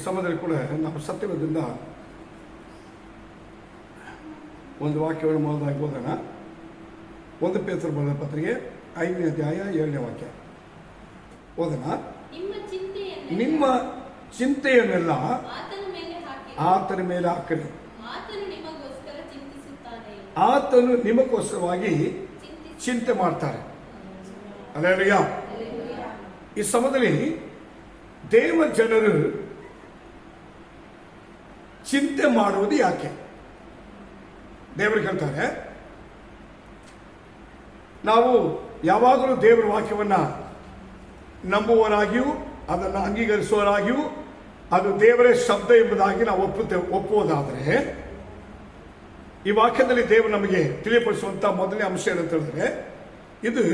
ಸಮಯದಲ್ಲಿ ಕೂಡ ನಾವು ಸತ್ಯವೇದದಿಂದ ಒಂದು ವಾಕ್ಯವನ್ನು ಮೊದಲಾಗಿ ಓದೋಣ. 1 ಪೇತ್ರ ಬರೆದ ಪತ್ರಿಕೆ 5ನೇ ಅಧ್ಯಾಯ 7ನೇ ವಾಕ್ಯ ಓದೋಣ. ನಿಮ್ಮ ಚಿಂತೆಯನ್ನೆಲ್ಲ ಆತನ ಮೇಲೆ ಹಾಕಿರಿ, ಆತನು ನಿಮಗೋಸ್ಕರವಾಗಿ ಚಿಂತೆ ಮಾಡ್ತಾರೆ. ಅಲ್ಲೇಲೂಯ. ಈ ಸಮಯದಲ್ಲಿ ದೇವ ಜನರು ಚಿಂತೆ ಮಾಡುವುದು ಯಾಕೆ? ದೇವರು ಹೇಳ್ತಾರೆ, ನಾವು ಯಾವಾಗಲೂ ದೇವರ ವಾಕ್ಯವನ್ನ ನಂಬುವವರಾಗಿಯೂ ಅದನ್ನು ಅಂಗೀಕರಿಸುವವರಾಗಿಯೂ ಅದು ದೇವರೇ ಶಬ್ದ ಎಂಬುದಾಗಿ ನಾವು ಒಪ್ಪುವುದಾದರೆ, ಈ ವಾಕ್ಯದಲ್ಲಿ ದೇವರು ನಮಗೆ ತಿಳಿಯಪಡಿಸುವಂತ ಮೊದಲನೇ ಅಂಶ ಏನಂತ ಹೇಳಿದ್ರೆ, ಇದು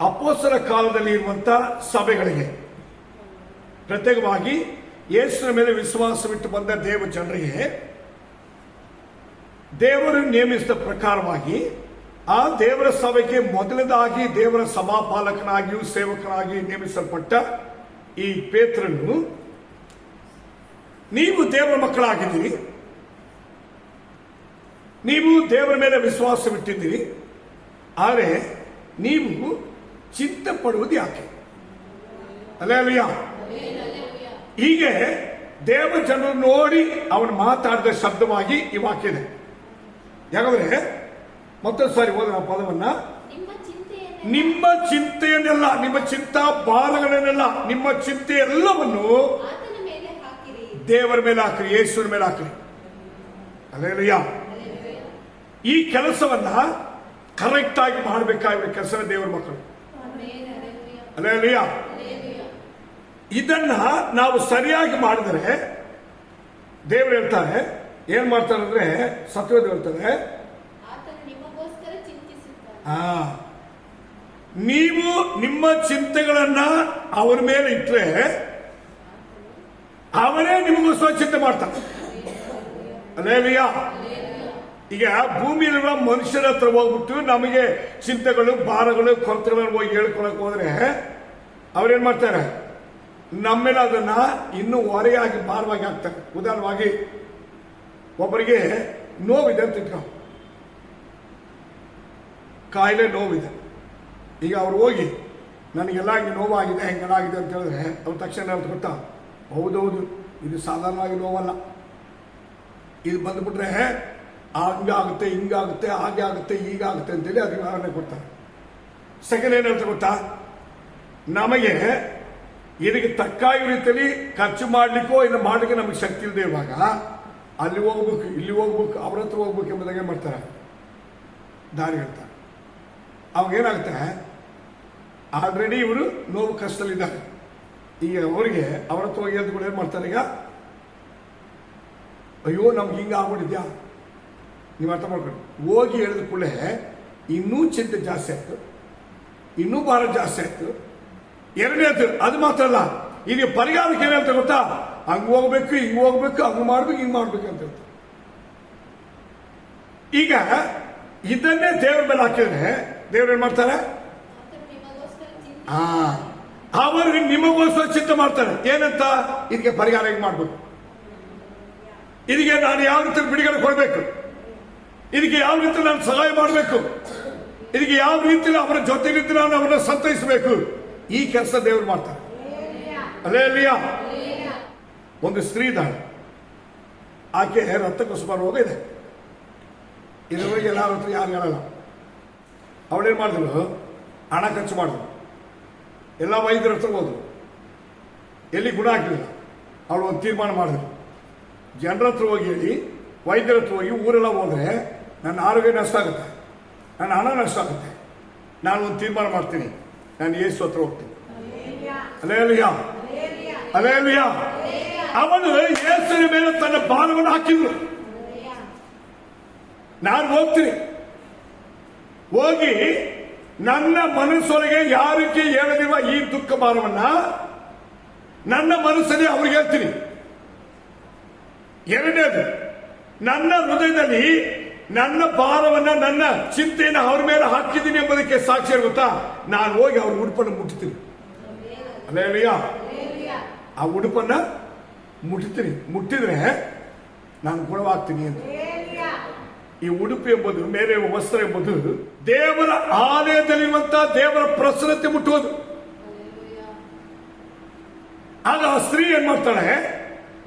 ಅಪೊಸ್ತಲರ ಕಾಲದಲ್ಲಿ ಇರುವಂತಹ ಸಭೆಗಳಿಗೆ, ಪ್ರತ್ಯೇಕವಾಗಿ ಯೇಸುವಿನ ಮೇಲೆ ವಿಶ್ವಾಸವಿಟ್ಟು ಬಂದ ದೇವ ಜನರಿಗೆ ದೇವರು ನೇಮಿಸಿದ ಪ್ರಕಾರವಾಗಿ ಆ ದೇವರ ಸಭೆಗೆ ಮೊದಲದಾಗಿ ದೇವರ ಸಭಾಪಾಲಕನಾಗಿಯೂ ಸೇವಕನಾಗಿ ನೇಮಿಸಲ್ಪಟ್ಟ ಈ ಪೇತ್ರನು, ನೀವು ದೇವರ ಮಕ್ಕಳಾಗಿದ್ದೀರಿ, ನೀವು ದೇವರ ಮೇಲೆ ವಿಶ್ವಾಸವಿಟ್ಟಿದ್ದೀರಿ, ಆದರೆ ನೀವು ಚಿಂತೆ ಪಡುವುದು ಯಾಕೆ? ಅಲ್ಲೇಲೂಯ. ಹೀಗೆ ದೇವ ಜನರು ನೋಡಿ ಅವನು ಮಾತಾಡಿದ ಶಬ್ದವಾಗಿ ಈ ವಾಕ್ಯ ಇದೆ. ಯಾಕಂದ್ರೆ ಮತ್ತೊಂದು ಸಾರಿ ಓದೋಣ ಪದವನ್ನ. ನಿಮ್ಮ ಚಿಂತೆಯನ್ನೆಲ್ಲ, ನಿಮ್ಮ ಚಿಂತಾ ಭಾರಗಳನ್ನೆಲ್ಲ, ನಿಮ್ಮ ಚಿಂತೆ ಎಲ್ಲವನ್ನು ದೇವರ ಮೇಲೆ ಹಾಕ್ರಿ, ಯೇಸುವಿನ ಮೇಲೆ ಹಾಕ್ರಿ. ಅಲ್ಲೇಲೂಯ. ಈ ಕೆಲಸವನ್ನ ಕರೆಕ್ಟ್ ಆಗಿ ಮಾಡಬೇಕಾಗಿರೋ ಕೆಲಸ ದೇವರ ಮಕ್ಕಳು. ಅಲ್ಲೇಲೂಯ. ಇದನ್ನ ನಾವು ಸರಿಯಾಗಿ ಮಾಡಿದರೆ ದೇವರು ಹೇಳ್ತಾರೆ, ಏನ್ ಮಾಡ್ತಾರೆ ಅಂದ್ರೆ, ಸತ್ಯವೇದ ಹೇಳ್ತಾರೆ, ನೀವು ನಿಮ್ಮ ಚಿಂತೆಗಳನ್ನ ಅವರ ಮೇಲೆ ಇಟ್ಟರೆ ಅವರೇ ನಿಮಗೋಸ್ಕರ ಚಿಂತೆ ಮಾಡ್ತಾರೆ. ಅಲ್ಲೇಲೂಯ. ಈಗ ಭೂಮಿಯಲ್ಲಿರುವ ಮನುಷ್ಯರ ಹತ್ರ ಹೋಗ್ಬಿಟ್ಟು ನಮಗೆ ಚಿಂತೆಗಳು, ಭಾರಗಳು, ಕೊರತೆಗಳನ್ನು ಹೋಗಿ ಹೇಳ್ಕೊಳಕ್ ಹೋದ್ರೆ ಅವ್ರೇನ್ ಮಾಡ್ತಾರೆ, ನಮ್ಮೇಲೆ ಅದನ್ನ ಇನ್ನೂ ಹೊರೆಯಾಗಿ ಭಾರವಾಗಿ ಹಾಕ್ತಾರೆ. ಉದಾಹರಣವಾಗಿ ಒಬ್ಬರಿಗೆ ನೋವಿದೆ ಅಂತ ಇಟ್ಕೊ, ಕಾಯಿಲೆ ನೋವಿದೆ. ಈಗ ಅವ್ರು ಹೋಗಿ ನನಗೆಲ್ಲ ಹಿಂಗೆ ನೋವಾಗಿದೆ, ಹೆಂಗೆಲ್ಲಾಗಿದೆ ಅಂತ ಹೇಳಿದ್ರೆ ಅವ್ರ ತಕ್ಷಣ ಅಂತ ಗೊತ್ತಾ, ಹೌದೌದು ಇದು ಸಾಧಾರಣವಾಗಿ ನೋವಲ್ಲ, ಇದು ಬಂದ್ಬಿಟ್ರೆ ಹಂಗಾಗುತ್ತೆ, ಹಿಂಗಾಗುತ್ತೆ, ಹಾಗೆ ಆಗುತ್ತೆ, ಹೀಗಾಗುತ್ತೆ ಅಂತೇಳಿ ಅದಕ್ಕೆ ವಿವರಣೆ ಕೊಡ್ತಾರೆ. ಸೆಕೆಂಡ್ ಏನಂತ ಗೊತ್ತಾ, ನಮಗೆ ಇದಕ್ಕೆ ತಕ್ಕಾಗಿ ರೀತಿಯಲ್ಲಿ ಖರ್ಚು ಮಾಡ್ಲಿಕ್ಕೋ ಇನ್ನು ಮಾಡಲಿಕ್ಕೆ ನಮಗೆ ಶಕ್ತಿ ಇಲ್ಲದೆ ಇರುವಾಗ ಅಲ್ಲಿ ಹೋಗ್ಬೇಕು, ಇಲ್ಲಿ ಹೋಗ್ಬೇಕು, ಅವ್ರ ಹತ್ರ ಹೋಗ್ಬೇಕು ಎಂಬುದಾಗಿ ಏನ್ ಮಾಡ್ತಾರೆ, ದಾರಿ ಹೇಳ್ತಾರೆ. ಅವಾಗ ಏನಾಗುತ್ತೆ, ಆಲ್ರೆಡಿ ಇವರು ನೋವು ಕಷ್ಟದಲ್ಲಿದ್ದಾರೆ. ಈಗ ಅವರಿಗೆ ಅವ್ರ ಹತ್ರ ಹೋಗಿ ಅಂದ್ಕೊಂಡು ಏನ್ ಮಾಡ್ತಾರೆ, ಈಗ ಅಯ್ಯೋ ನಮ್ಗೆ ಹಿಂಗ ಆಗ್ಬಿಟ್ಟಿದ್ಯಾ, ನೀವು ಅರ್ಥ ಮಾಡ್ಕೊಂಡು ಹೋಗಿ ಹೇಳಿದ ಕೂಡಲೇ ಇನ್ನೂ ಚಿಂತೆ ಜಾಸ್ತಿ ಆಯ್ತು, ಇನ್ನೂ ಭಾರ ಜಾಸ್ತಿ ಆಯ್ತು. ಎರಡನೇದು ಅದು ಮಾತ್ರ ಅಲ್ಲ, ಈಗ ಪರಿಹಾರಕ್ಕೆ ಏನಂತ ಗೊತ್ತಾ, ಹಂಗ ಹೋಗ್ಬೇಕು, ಹಿಂಗ್ ಹೋಗ್ಬೇಕು, ಹಂಗ ಮಾಡ್ಬೇಕು, ಹಿಂಗ್ ಮಾಡ್ಬೇಕು ಅಂತ ಹೇಳ್ತಾರೆ. ಈಗ ಇದನ್ನೇ ದೇವರ ಮೇಲೆ ಹಾಕಿದ್ರೆ ದೇವ್ರು ಏನ್ ಮಾಡ್ತಾರೆ, ಅವರು ನಿಮಗೋಸ್ಕರ ಚಿಂತೆ ಮಾಡ್ತಾರೆ. ಏನಂತ, ಇದಕ್ಕೆ ಪರಿಹಾರ ಹೇಗೆ ಮಾಡ್ಬೇಕು, ಇದಕ್ಕೆ ನಾನು ಯಾವ ರೀತಿ ಬಿಡುಗಡೆ ಕೊಡಬೇಕು, ಇದಕ್ಕೆ ಯಾವ ರೀತಿ ನಾನು ಸಹಾಯ ಮಾಡಬೇಕು, ಇದಕ್ಕೆ ಯಾವ ರೀತಿ ಅವರ ಜೊತೆಲಿದ್ದು ನಾನು ಅವರನ್ನ ಸಂತೈಸಬೇಕು, ಈ ಕೆಲಸ ದೇವರು ಮಾಡ್ತಾರೆ. ಅಲ್ಲೇಲೂಯ. ಒಂದು ಸ್ತ್ರೀ ಇದ್ದಾಳೆ, ಆಕೆ ರಕ್ತಕೋಸ್ಕರ ರೋಗ ಇದೆ. ಇದ್ರ ಬಗ್ಗೆ ಎಲ್ಲರ ಹತ್ರ ಯಾರು ಹೇಳಲ್ಲ. ಅವಳೇನ್ ಮಾಡಿದ್ರು, ಹಣ ಖರ್ಚು ಮಾಡಿದ್ರು, ಎಲ್ಲ ವೈದ್ಯರ ಹತ್ರ ಹೋದ್ರು, ಎಲ್ಲಿ ಗುಣ ಆಗ್ಲಿಲ್ಲ. ಅವಳು ಒಂದು ತೀರ್ಮಾನ ಮಾಡಿದ್ರು, ಜನರ ಹತ್ರ ಹೋಗಿ ಹೇಳಿ, ವೈದ್ಯರ ಹತ್ರ ಹೋಗಿ ಊರೆಲ್ಲ ಹೋದ್ರೆ ನನ್ನ ಆರೋಗ್ಯ ನಷ್ಟ ಆಗುತ್ತೆ, ನನ್ನ ಹಣ ನಷ್ಟ ಆಗುತ್ತೆ, ನಾನು ಒಂದು ತೀರ್ಮಾನ ಮಾಡ್ತೀನಿ, ನಾನು ಯೇಸು ಹತ್ರ ಹೋಗ್ತೀನಿ. Alleluia, alleluia. ಅವನು ಯೇಸುವಿನ ಮೇಲೆ ತನ್ನ ಭಾರವನ್ನು ಹಾಕಿದ್ರು. ನಾನು ಹೋಗ್ತೀನಿ, ಹೋಗಿ ನನ್ನ ಮನಸ್ಸೊಳಗೆ ಯಾರಿಗೆ ಹೇಳದಿರುವ ಈ ದುಃಖ ಭಾರವನ್ನ ನನ್ನ ಮನಸ್ಸಲ್ಲಿ ಅವ್ರಿಗೆ ಹೇಳ್ತೀನಿ. ಎರಡನೇದು, ನನ್ನ ಹೃದಯದಲ್ಲಿ ನನ್ನ ಭಾರವನ್ನ, ನನ್ನ ಚಿಂತೆಯನ್ನು ಅವ್ರ ಮೇಲೆ ಹಾಕಿದ್ದೀನಿ ಎಂಬುದಕ್ಕೆ ಸಾಕ್ಷಿ ಗೊತ್ತಾ, ನಾನು ಹೋಗಿ ಅವ್ರ ಉಡುಪನ್ನು ಮುಟ್ತೀನಿ. ಅಲ್ಲೇಲೂಯ. ಆ ಉಡುಪನ್ನ ಮುಟ್ಟಿದ್ರೆ ನಾನು ಗುಣವಾಗ್ತೀನಿ ಅಂತ. ಈ ಉಡುಪು ಎಂಬುದು, ಮೇಲೆ ವಸ್ತ್ರ ಎಂಬುದು ದೇವರ ಆಲಯದಲ್ಲಿರುವಂತಹ ದೇವರ ಪ್ರಸನ್ನತೆ ಮುಟ್ಟುವುದು. ಆಗ ಆ ಸ್ತ್ರೀ ಏನ್ ಮಾಡ್ತಾಳೆ,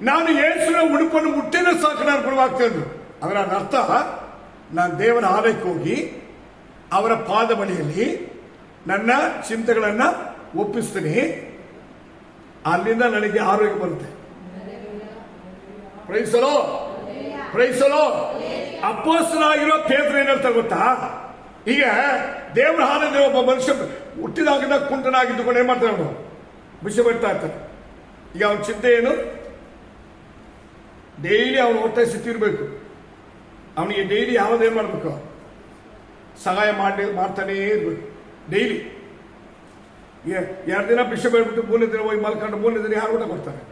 ನಾನು ಯೇಸುವಿನ ಉಡುಪನ್ನು ಮುಟ್ಟಿದ್ರೆ ಸಾಕು ನಾನು ಗುಣವಾಗ್ತೇನೆ. ಅದರ ಅರ್ಥ, ನಾನು ದೇವರ ಆಲಯಕ್ಕೆ ಹೋಗಿ ಅವರ ಪಾದ ಬಳಿಯಲ್ಲಿ ನನ್ನ ಚಿಂತೆಗಳನ್ನ ಒಪ್ಪಿಸ್ತೀನಿ, ಅಲ್ಲಿಂದ ನನಗೆ ಆರೋಗ್ಯ ಬರುತ್ತೆ. ಪ್ರೈಸಲೋ ಅಪೊಸ್ತಲನಾಗಿರೋ ಪೇತ್ರ ಏನ್ ಹೇಳ್ತಾರೆ ಗೊತ್ತಾ, ಈಗ ದೇವರ ಆಲಯದ ಒಬ್ಬ ಮನುಷ್ಯ ಹುಟ್ಟಿದಾಗಿಂದ ಕುಂಟನಾಗಿದ್ದುಕೊಂಡು ಏನ್ ಮಾಡ್ತಾರೆ, ಅವನು ವಿಷ ಬಿಡ್ತಾ ಇರ್ತಾನೆ. ಈಗ ಅವನ ಚಿಂತೆ ಏನು, ಡೈಲಿ ಅವನು ಹೊಟ್ಟೆ ಸಿತ್ತಿರ್ಬೇಕು. ಅವನಿಗೆ ಡೈಲಿ ಯಾವ್ದೇನ್ ಮಾಡ್ಬೇಕು, ಸಹಾಯ ಮಾಡ್ತಾನೇ ಇರ್ಬೇಕು ಡೈಲಿ. 2 ದಿನ ಭಿಕ್ಷೆ ಬೇಡ್ಬಿಟ್ಟು 3ನೇ ದಿನ ಹೋಗಿ ಮಲ್ಕೊಂಡು 3ನೇ ದಿನ ಯಾರು ಊಟ ಕೊಡ್ತಾರೆ?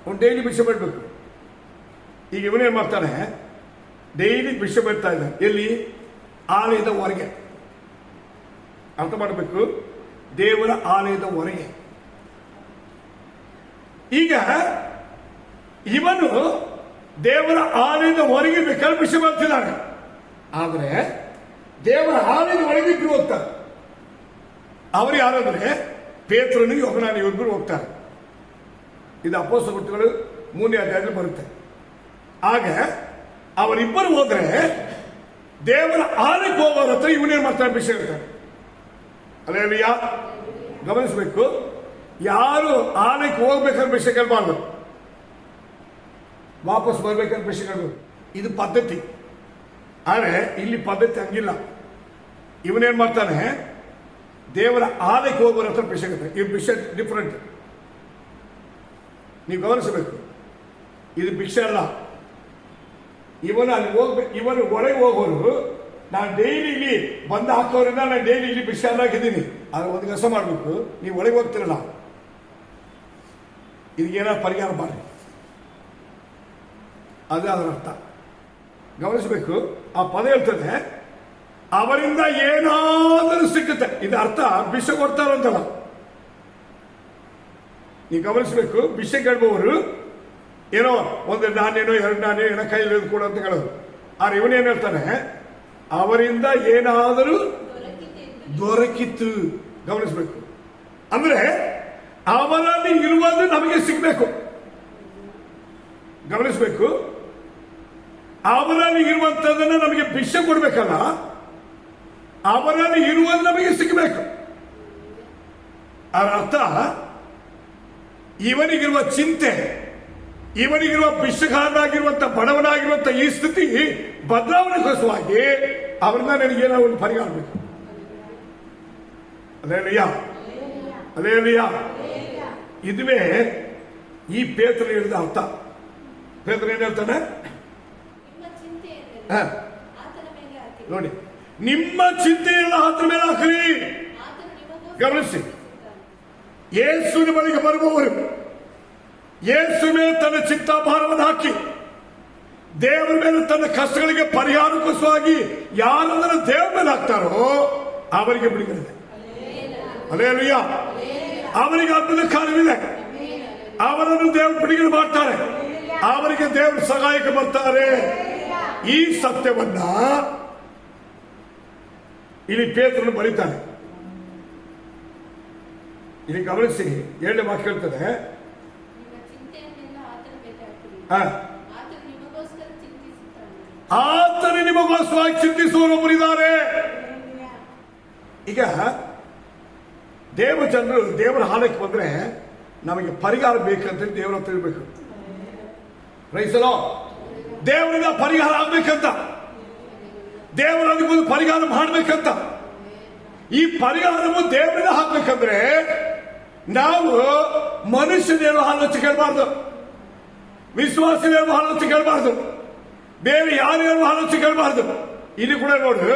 ಅವ್ನು ಡೈಲಿ ಭಿಕ್ಷೆ ಬೇಡ್ಬೇಕು. ಈಗ ಇವನೇನ್ ಮಾಡ್ತಾನೆ, ಡೈಲಿ ಭಿಕ್ಷೆ ಬೇಡ್ತಾ ಇದ್ದಾನೆ. ಎಲ್ಲಿ? ಆಲಯದ ಹೊರಗೆ. ಅರ್ಥ ಮಾಡಬೇಕು, ದೇವರ ಆಲಯದ ಹೊರಗೆ. ಈಗ ಇವನು ದೇವರ ಆಲಯದ ಹೊರಗೆ ಬೇಕಾದ್ರೆ ಭಿಕ್ಷೆ ಮಾಡ್ತಿದ್ದಾನೆ, ಆದ್ರೆ ದೇವರ ಆಲಯದ ಒಳಗೆ ಇಬ್ರು ಹೋಗ್ತಾರೆ. ಅವರು ಯಾರಂದ್ರೆ ಪೇತ್ರನು ಯೋಹಾನನು, ಇಬ್ಬರು ಹೋಗ್ತಾರೆ. ಇದು ಅಪೊಸ್ತಲರು 3ನೇ ಅಧ್ಯಾಯದಲ್ಲಿ ಬರುತ್ತೆ. ಆಗ ಅವರಿಬ್ಬರು ಹೋದ್ರೆ ದೇವರ ಆಲಯಕ್ಕೆ ಹೋಗೋರ ಹತ್ರ ಇವನೇನ್ ಮಾಡ್ತಾರೆ, ಭಿಕ್ಷೆ ಇರ್ತಾರೆ. ಅದೇ ಗಮನಿಸಬೇಕು, ಯಾರು ಆಲಯಕ್ಕೆ ಹೋಗ್ಬೇಕಾದ್ರೆ ಭಿಕ್ಷೆ ಕೇಳಬಾರ್ದು, ವಾಪಸ್ ಬರ್ಬೇಕಾದ್ರೆ ಭಿಕ್ಷೆ ಕೇಳಬೇಕು. ಇದು ಪದ್ಧತಿ. ಆದ್ರೆ ಇಲ್ಲಿ ಪದ್ಧತಿ ಹಂಗಿಲ್ಲ. ಇವನೇನ್ ಮಾಡ್ತಾನೆ, ದೇವರ ಆಲಯಕ್ಕೆ ಹೋಗೋರ ಹತ್ರ ಭಿಕ್ಷೆ ಕೇಳ್ತಾನೆ. ಈ ಭಿಕ್ಷೆ ಡಿಫರೆಂಟ್, ನೀವು ಗಮನಿಸಬೇಕು. ಇದು ಭಿಕ್ಷೆ ಅಲ್ಲ. ಇವನು ಅಲ್ಲಿ ಹೋಗ್ಬೇಕು, ಇವನು ಒಳಗೆ ಹೋಗೋರು, ನಾನು ಡೈಲಿ ಇಲ್ಲಿ ಬಂದು ಹಾಕೋದ್ರಿಂದ ನಾನು ಡೈಲಿ ಇಲ್ಲಿ ಭಿಕ್ಷೆ ಹಾಕಿದ್ದೀನಿ, ಆದ್ರೆ ಒಂದು ಕೆಲಸ ಮಾಡಬೇಕು, ನೀವು ಒಳಗೆ ಹೋಗ್ತಿರಲ್ಲ, ಇದಕ್ಕೇನಾದ್ರು ಪರಿಹಾರ ಮಾಡಿ, ಅದೇ ಅದರ ಅರ್ಥ. ಗಮನಿಸಬೇಕು, ಆ ಪದ ಹೇಳ್ತದೆ ಅವರಿಂದ ಏನಾದರೂ ಸಿಕ್ಕುತ್ತೆ. ಇದು ಅರ್ಥ ಭಿಕ್ಷೆ ಕೊಡ್ತಾರಂತಲ್ಲ. ನೀವು ಗಮನಿಸಬೇಕು, ಭಿಕ್ಷೆ ಕೇಳುವವರು ಏನೋ ಒಂದು ನಾನೇನೋ 2 ನಾನೇ ಏನೋ ಕೈಯಲ್ಲಿ ಕೂಡ ಅಂತ ಹೇಳೋದು. ಆದ್ರೆ ಇವನೇನ್ ಹೇಳ್ತಾನೆ, ಅವರಿಂದ ಏನಾದರೂ ದೊರಕಿತ್ತು. ಗಮನಿಸಬೇಕು, ಅಂದ್ರೆ ಅವರಲ್ಲಿ ಇರುವುದು ನಮಗೆ ಸಿಗಬೇಕು. ಗಮನಿಸಬೇಕು, ಅವರಲ್ಲಿ ಇರುವಂತದನ್ನ ನಮಗೆ ಭಿಕ್ಷೆ ಕೊಡ್ಬೇಕಲ್ಲ, ಅವರಲ್ಲಿ ಇರುವುದು ನಮಗೆ ಸಿಗಬೇಕು. ಅದರ ಅರ್ಥ, ಇವನಿಗಿರುವ ಚಿಂತೆ, ಇವನಿಗಿರುವ ಭಿಕ್ಷೆಗಾರನಾಗಿರುವಂತ ಬಡವನಾಗಿರುವಂತ ಈ ಸ್ಥಿತಿ ಬದಲಾವಣೆಗೋಸ್ಕರವಾಗಿ ಅವರಿಂದ ನನಗೇನೋ ಒಂದು ಪರಿಹಾರ ಬೇಕು. ಅದೇ ಇದುವೇ ಈ ಪೇತ್ರ ಹೇಳಿದ ಅರ್ಥ. ಪೇತ್ರ ಏನ್ ಹೇಳ್ತಾನೆ ನೋಡಿ, ನಿಮ್ಮ ಚಿಂತೆಯನ್ನ ಆತನ ಮೇಲೆ ಹಾಕಲಿ. ಗಮನಿಸಿ, ಯೇಸುವಿನ ಬಳಿಗೆ ಬರುವವರು ಯೇಸು ಮೇಲೆ ತನ್ನ ಚಿಂತಾಭಾರವನ್ನು ಹಾಕಿ ದೇವರ ಮೇಲೆ ತನ್ನ ಕಷ್ಟಗಳಿಗೆ ಪರಿಹಾರಕ್ಕೋಸ್ಕರವಾಗಿ ಯಾರಾದರೂ ದೇವರ ಮೇಲೆ ಹಾಕ್ತಾರೋ ಅವರಿಗೆ ಬಿಡುಗಡೆ. ಅಲ್ಲೇಲೂಯಾ. ಅವರಿಗೆ ಅದ್ಭುತ ಕಾರ್ಯವಿದೆ. ಅವರನ್ನು ದೇವರು ಬಿಡುಗಡೆ ಮಾಡ್ತಾರೆ, ಅವರಿಗೆ ದೇವರು ಸಹಾಯಕ್ಕೆ ಬರ್ತಾರೆ. ಈ ಸತ್ಯವನ್ನ ಇಲ್ಲಿ ಪೇತ್ರನು ಬರೀತಾನೆ. ಇಲ್ಲಿ ಗಮನಿಸಿ, 7ನೇ ವಾಕ್ಯ ಹೇಳ್ತದೆ, ಆತನು ನಿಮಗೋಸ್ಕರ ಚಿಂತಿಸುವವರಿದ್ದಾರೆ. ಈಗ ಜನರು ದೇವರ ಆಲಯಕ್ಕೆ ಬಂದ್ರೆ ನಮಗೆ ಪರಿಹಾರ ಬೇಕಂತ ದೇವರ ಹತ್ರ ಇರಬೇಕು. ರೈಸಲೋ, ದೇವರಿಂದ ಪರಿಹಾರ ಆಗ್ಬೇಕಂತ, ದೇವರೊಂದಿಗೊಂದು ಪರಿಹಾರ ಮಾಡ್ಬೇಕಂತ. ಈ ಪರಿಹಾರವು ದೇವರಿಂದ ಹಾಕ್ಬೇಕಂದ್ರೆ ನಾವು ಮನುಷ್ಯನೇನು ಆಲೋಚನೆ ಕೇಳಬಾರ್ದು, ವಿಶ್ವಾಸನೇನು ಆಲೋಚನೆ ಕೇಳಬಾರ್ದು, ಬೇರೆ ಯಾರೇನು ಆಲೋಚನೆ ಕೇಳಬಾರ್ದು. ಇಲ್ಲಿ ಕೂಡ ನೋಡು,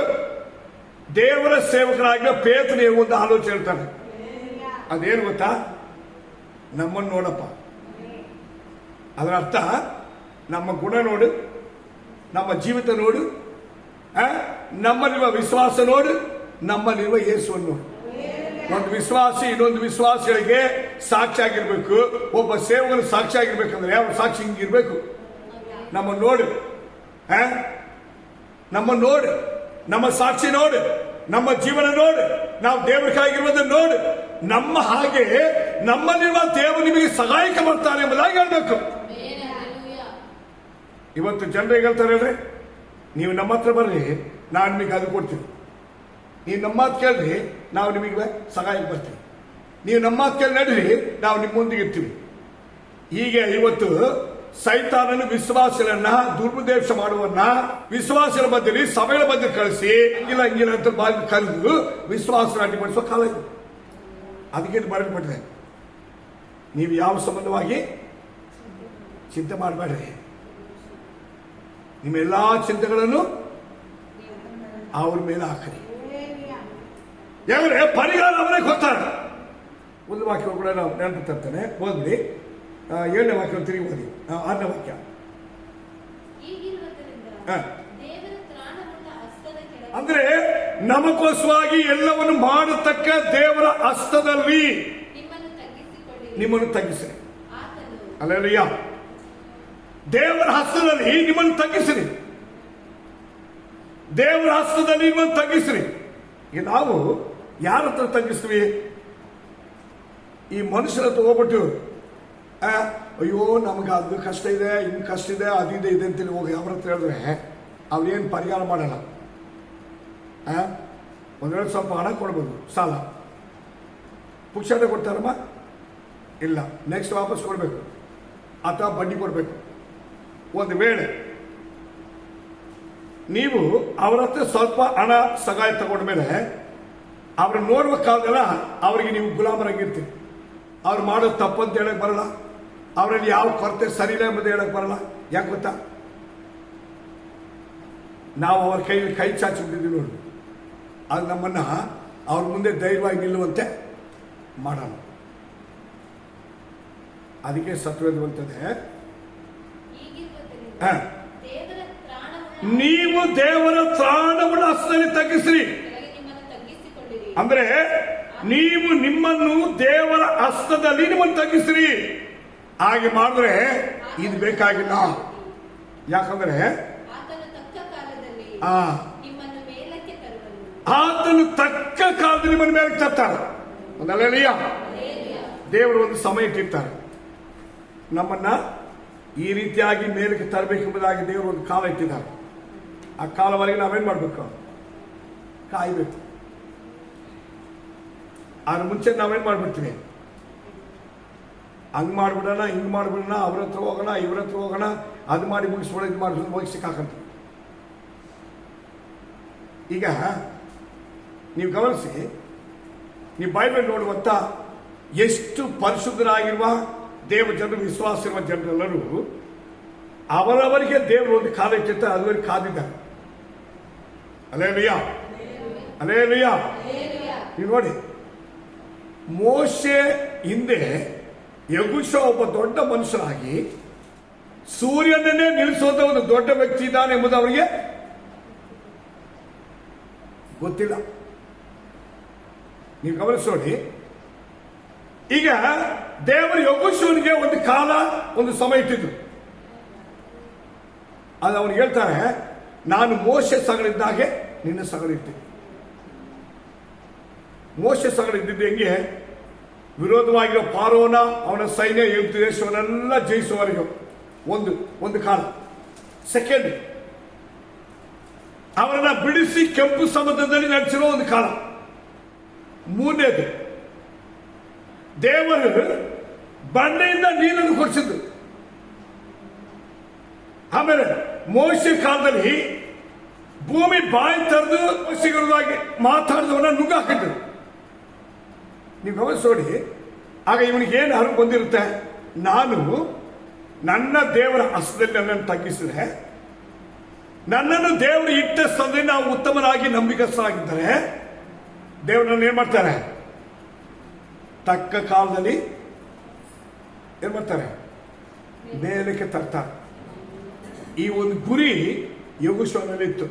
ದೇವರ ಸೇವಕರಾಗಿರೋ ಪೇತ್ರನಿಗೆ ಒಂದು ಆಲೋಚನೆ ಹೇಳ್ತಾನೆ. ಅದೇನು ಗೊತ್ತಾ? ನಮ್ಮನ್ನು ನೋಡಪ್ಪ. ಅದರ ಅರ್ಥ, ನಮ್ಮ ಗುಣ ನೋಡು, ನಮ್ಮ ಜೀವಿತ ನೋಡು, ನಮ್ಮಲ್ಲಿರುವ ವಿಶ್ವಾಸ ನೋಡು, ನಮ್ಮಲ್ಲಿರುವ ಯೇಸುವನ್ನು ನೋಡು. ಒಂದು ವಿಶ್ವಾಸಿ ಇನ್ನೊಂದು ವಿಶ್ವಾಸಿಗಳಿಗೆ ಸಾಕ್ಷಿ ಆಗಿರ್ಬೇಕು. ಒಬ್ಬ ಸೇವಕನ ಸಾಕ್ಷಿ ಆಗಿರ್ಬೇಕಂದ್ರೆ ಅವ್ರ ಸಾಕ್ಷಿ ಹಿಂಗಿರ್ಬೇಕು. ನಮ್ಮ ನೋಡು, ನಮ್ಮ ನೋಡು, ನಮ್ಮ ಸಾಕ್ಷಿ ನೋಡು, ನಮ್ಮ ಜೀವನ ನೋಡು, ನಾವು ದೇವರಿಗಾಗಿರುವುದನ್ನು ನೋಡು. ನಮ್ಮ ಹಾಗೆ ನಮ್ಮಲ್ಲಿರುವ ದೇವರು ನಿಮಗೆ ಸಹಾಯಕ ಬರ್ತಾನೆ ಎಂಬುದಾಗಿ ಹೇಳ್ಬೇಕು. ಇವತ್ತು ಜನರಿಗೆ ಹೇಳ್ತಾರೆ ಹೇಳ್ರಿ, ನೀವು ನಮ್ಮ ಹತ್ರ ಬರ್ರಿ, ನಾನು ನಿಮಗೆ ಅದು ಕೊಡ್ತೀನಿ. ನೀವು ನಮ್ಮ ಮಾತು ಕೇಳ್ರಿ, ನಾವು ನಿಮಗೆ ಸಹಾಯಕ್ಕೆ ಬರ್ತೀವಿ. ನೀವು ನಮ್ಮ ಮಾತು ಕೇಳಿ ನಡ್ರಿ, ನಾವು ನಿಮ್ಮೊಂದಿಗೆ ಇರ್ತೀವಿ. ಹೀಗೆ ಇವತ್ತು ಸೈತಾನನು ವಿಶ್ವಾಸಗಳನ್ನ ದುರ್ಪದೇಶ ಮಾಡುವನ್ನ ವಿಶ್ವಾಸಗಳ ಮಧ್ಯದಲ್ಲಿ ಸಭೆಗಳ ಮಧ್ಯೆ ಕಳಿಸಿ ಹಿಂಗಿಲ್ಲ ಅಂತ ಬಾಗಿ ಕರೆದು ವಿಶ್ವಾಸ ಅಡ್ಡಿಪಡಿಸುವ ಕಾಲ ಇದು. ಅದಕ್ಕೆ ಬರೆಯಲ್ಪಟ್ಟಿದೆ, ನೀವು ಯಾವ ಸಂಬಂಧವಾಗಿ ಚಿಂತೆ ಮಾಡಬೇಡ್ರಿ, ನಿಮ್ಮ ಎಲ್ಲಾ ಚಿಂತೆಗಳನ್ನು ಅವ್ರ ಮೇಲೆ ಹಾಕ್ರಿ. ಯಾಕಂದ್ರೆ ಪರಿಹಾರ ಅವರೇ ಕೊಡ್ತಾರೆ. ಒಂದು ವಾಕ್ಯ ಕೂಡ ನಾವು ನೆನಪು ತರ್ತಾನೆ, ಓದ್ಬಿಡಿ. 7ನೇ ವಾಕ್ಯ ತಿರುಗಿ ಓದಿ. 6ನೇ ವಾಕ್ಯ. ಅಂದ್ರೆ ನಮಗೋಸ್ಕರವಾಗಿ ಎಲ್ಲವನ್ನು ಮಾಡತಕ್ಕ ದೇವರ ಹಸ್ತದಲ್ಲಿ ನಿಮ್ಮನ್ನು ತಗ್ಗಿಸಿರಿ. ಅಲ್ಲೆಲ್ಲಯ್ಯ, ದೇವರ ಹಸ್ತದಲ್ಲಿ ನಿಮ್ಮನ್ನು ತಗ್ಗಿಸಿರಿ, ದೇವರ ಹಸ್ತದಲ್ಲಿ ನಿಮ್ಮನ್ನು ತಗ್ಗಿಸಿರಿ. ಈಗ ನಾವು ಯಾರ ಹತ್ರ ತಗ್ಗಿಸ್ತೀವಿ? ಈ ಮನುಷ್ಯರ ಹತ್ರ ಹೋಗ್ಬಿಟ್ಟು ಅಯ್ಯೋ ನಮ್ಗೆ ಅದು ಕಷ್ಟ ಇದೆ, ಹಿಂಗೆ ಕಷ್ಟ ಇದೆ, ಅದಿದೆ ಇದೆ ಅಂತೇಳಿ ಹೋಗಿ ಅವ್ರ ಹತ್ರ ಹೇಳಿದ್ರೆ ಅವ್ರೇನು ಪರಿಹಾರ ಮಾಡಲ್ಲ. ಒಂದು ವೇಳೆ ಸ್ವಲ್ಪ ಹಣ ಕೊಡ್ಬೋದು, ಸಾಲ ಪುಕ್ಷಾಟ ಕೊಡ್ತಾರಮ್ಮ, ಇಲ್ಲ, ನೆಕ್ಸ್ಟ್ ವಾಪಸ್ ಕೊಡಬೇಕು ಅಥವಾ ಬಡ್ಡಿ ಕೊಡಬೇಕು. ಒಂದು ವೇಳೆ ನೀವು ಅವರ ಹತ್ರ ಸ್ವಲ್ಪ ಹಣ ಸಹಾಯ ತಗೊಂಡ್ಮೇಲೆ ಅವ್ರನ್ನ ನೋಡುವ ಕಾಲದಲ್ಲ ಅವ್ರಿಗೆ ನೀವು ಗುಲಾಮರಾಗಿರ್ತೀವಿ. ಅವ್ರು ಮಾಡೋದು ತಪ್ಪಂತ ಹೇಳಕ್ ಬರಲ್ಲ, ಅವರಲ್ಲಿ ಯಾವ ಕೊರತೆ ಸರಿ ಇಲ್ಲ ಎಂಬುದು ಹೇಳಕ್ ಬರಲ್ಲ. ಯಾಕೆ ಗೊತ್ತಾ? ನಾವು ಅವ್ರ ಕೈಯಲ್ಲಿ ಕೈ ಚಾಚಿ ಬಿಟ್ಟಿದ್ದೀವಿ ನೋಡಿ, ಅದು ನಮ್ಮನ್ನ ಅವ್ರ ಮುಂದೆ ಧೈರ್ಯವಾಗಿ ನಿಲ್ಲುವಂತೆ ಮಾಡೋಣ. ಅದಕ್ಕೆ ಸತ್ವೇದವಂತದೆ, ನೀವು ದೇವರ ತ್ರಾಣವನ್ನು ಹಸ್ತದಲ್ಲಿ ತಗ್ಗಿಸ್ರಿ. ಅಂದ್ರೆ ನೀವು ನಿಮ್ಮನ್ನು ದೇವರ ಹಸ್ತದಲ್ಲಿ ನಿಮ್ಮನ್ನು ತಗ್ಗಿಸ್ರಿ. ಹಾಗೆ ಮಾಡಿದ್ರೆ ಇದು ಬೇಕಾಗಿಲ್ಲ. ಯಾಕಂದ್ರೆ ಆತನು ತಕ್ಕ ಕಾಲದಲ್ಲಿ ನಿಮ್ಮನ್ನು ಮೇಲೆ ತರ್ತಾರೆ. ಒಂದಲ್ಲ, ದೇವರು ಒಂದು ಸಮಯ ಇಟ್ಟಿರ್ತಾರೆ, ನಮ್ಮನ್ನ ಈ ರೀತಿಯಾಗಿ ಮೇಲಕ್ಕೆ ತರಬೇಕೆಂಬುದಾಗಿ ದೇವರು ಒಂದು ಕಾಲ ಇಟ್ಟಿದ್ದಾರೆ. ಆ ಕಾಲವರೆಗೆ ನಾವೇನ್ ಮಾಡ್ಬೇಕು? ಕಾಯ್ಬೇಕು. ಅದ್ರ ಮುಂಚೆ ನಾವೇನ್ ಮಾಡ್ಬಿಡ್ತೀವಿ? ಹಂಗ್ ಮಾಡ್ಬಿಡೋಣ, ಹಿಂಗ್ ಮಾಡ್ಬಿಡೋಣ, ಅವ್ರ ಹತ್ರ ಹೋಗೋಣ, ಇವ್ರ ಹತ್ರ ಹೋಗೋಣ, ಅದು ಮಾಡಿ ಮುಗಿಸ್ಬಿಡೋ, ಇದು ಮಾಡಿ ಹೋಗಿ ಸಿಕ್ಕಾಕಂತ. ಈಗ ನೀವು ಗಮನಿಸಿ, ನೀವು ಬೈಬಲ್ ನೋಡುವಂತ ಎಷ್ಟು ಪರಿಶುದ್ಧರಾಗಿರುವ ದೇವ ಜನರು, ವಿಶ್ವಾಸ ಇರುವ ಜನರೆಲ್ಲರೂ ಅವರವರಿಗೆ ದೇವರು ಒಂದು ಕಾಲ ಇಟ್ಟಿರ್ತಾರೆ, ಅದುವರೆಗೆ ಕಾದಿದ್ದಾರೆ. ಅಲ್ಲೇಲುಯ್ಯ, ಅಲ್ಲೇಲುಯ್ಯ. ನೀವು ನೋಡಿ, ಮೋಶೆ ಹಿಂದೆ ಯಗುಷ ಒಬ್ಬ ದೊಡ್ಡ ಮನುಷ್ಯನಾಗಿ ಸೂರ್ಯನನ್ನೇ ನಿಲ್ಲಿಸುವಂತ ಒಂದು ದೊಡ್ಡ ವ್ಯಕ್ತಿ ಇದ್ದಾನೆ ಎಂಬುದು ಅವರಿಗೆ ಗೊತ್ತಿಲ್ಲ. ನೀವು ಗಮನಿಸೋಡಿ, ಈಗ ದೇವರು ಯಗುಷನಿಗೆ ಒಂದು ಕಾಲ, ಒಂದು ಸಮಯ ಇಟ್ಟಿದ್ರು. ಅದು ಅವನು ಹೇಳ್ತಾರೆ, ನಾನು ಮೋಶೆ ಸಗಳಿದ್ದಾಗೆ ನಿನ್ನ ಸಗಳಿರ್ತೀನಿ. ಮೋಶೆ ಸಗಳಿದ್ದಿದ್ದು ಹೆಂಗೆ? ವಿರೋಧವಾಗಿರೋ ಪಾರೋನ ಅವನ ಸೈನ್ಯ ಐಗುಪ್ತ ದೇಶವನ್ನೆಲ್ಲ ಜಯಿಸುವವರೆಗೂ ಒಂದು ಕಾಲ. ಸೆಕೆಂಡ್, ಅವರನ್ನ ಬಿಡಿಸಿ ಕೆಂಪು ಸಮುದ್ರದಲ್ಲಿ ನಡೆಸಿರೋ ಒಂದು ಕಾಲ. ಮೂರನೇದು, ದೇವರು ಬಂಡೆಯಿಂದ ನೀರನ್ನು ಕೊಡಿಸಿದ್ದು. ಆಮೇಲೆ ಮೋಶೆ ಕಾಲದಲ್ಲಿ ಭೂಮಿ ಬಾಯಿ ತೆರೆದು ಮೋಶೆಗಳಾಗಿ ಮಾತಾಡಿದವನ್ನ ನುಗ್ಗ ಹಾಕಿದ್ರು. ನೀವು ಗಮನಿಸೋಡಿ, ಆಗ ಇವನಿಗೆ ಏನು ಅರಿವು ಬಂದಿರುತ್ತೆ? ನಾನು ನನ್ನ ದೇವರ ಹಸ್ತದಲ್ಲಿ ನನ್ನನ್ನು ತಗ್ಗಿಸಿದ್ರೆ, ನನ್ನನ್ನು ದೇವರು ಇಟ್ಟ ಸ್ಥಳದಲ್ಲಿ ನಾವು ಉತ್ತಮನಾಗಿ ನಂಬಿಕಸ್ಥರಾಗಿದ್ದರೆ ದೇವರು ನನ್ನ ಏನ್ ಮಾಡ್ತಾರೆ? ತಕ್ಕ ಕಾಲದಲ್ಲಿ ಏನ್ ಮಾಡ್ತಾರೆ? ಮೇಲಕ್ಕೆ ತರ್ತಾರೆ. ಈ ಒಂದು ಗುರಿ ಯೆಹೋಶುವನಲ್ಲಿ ಇತ್ತು.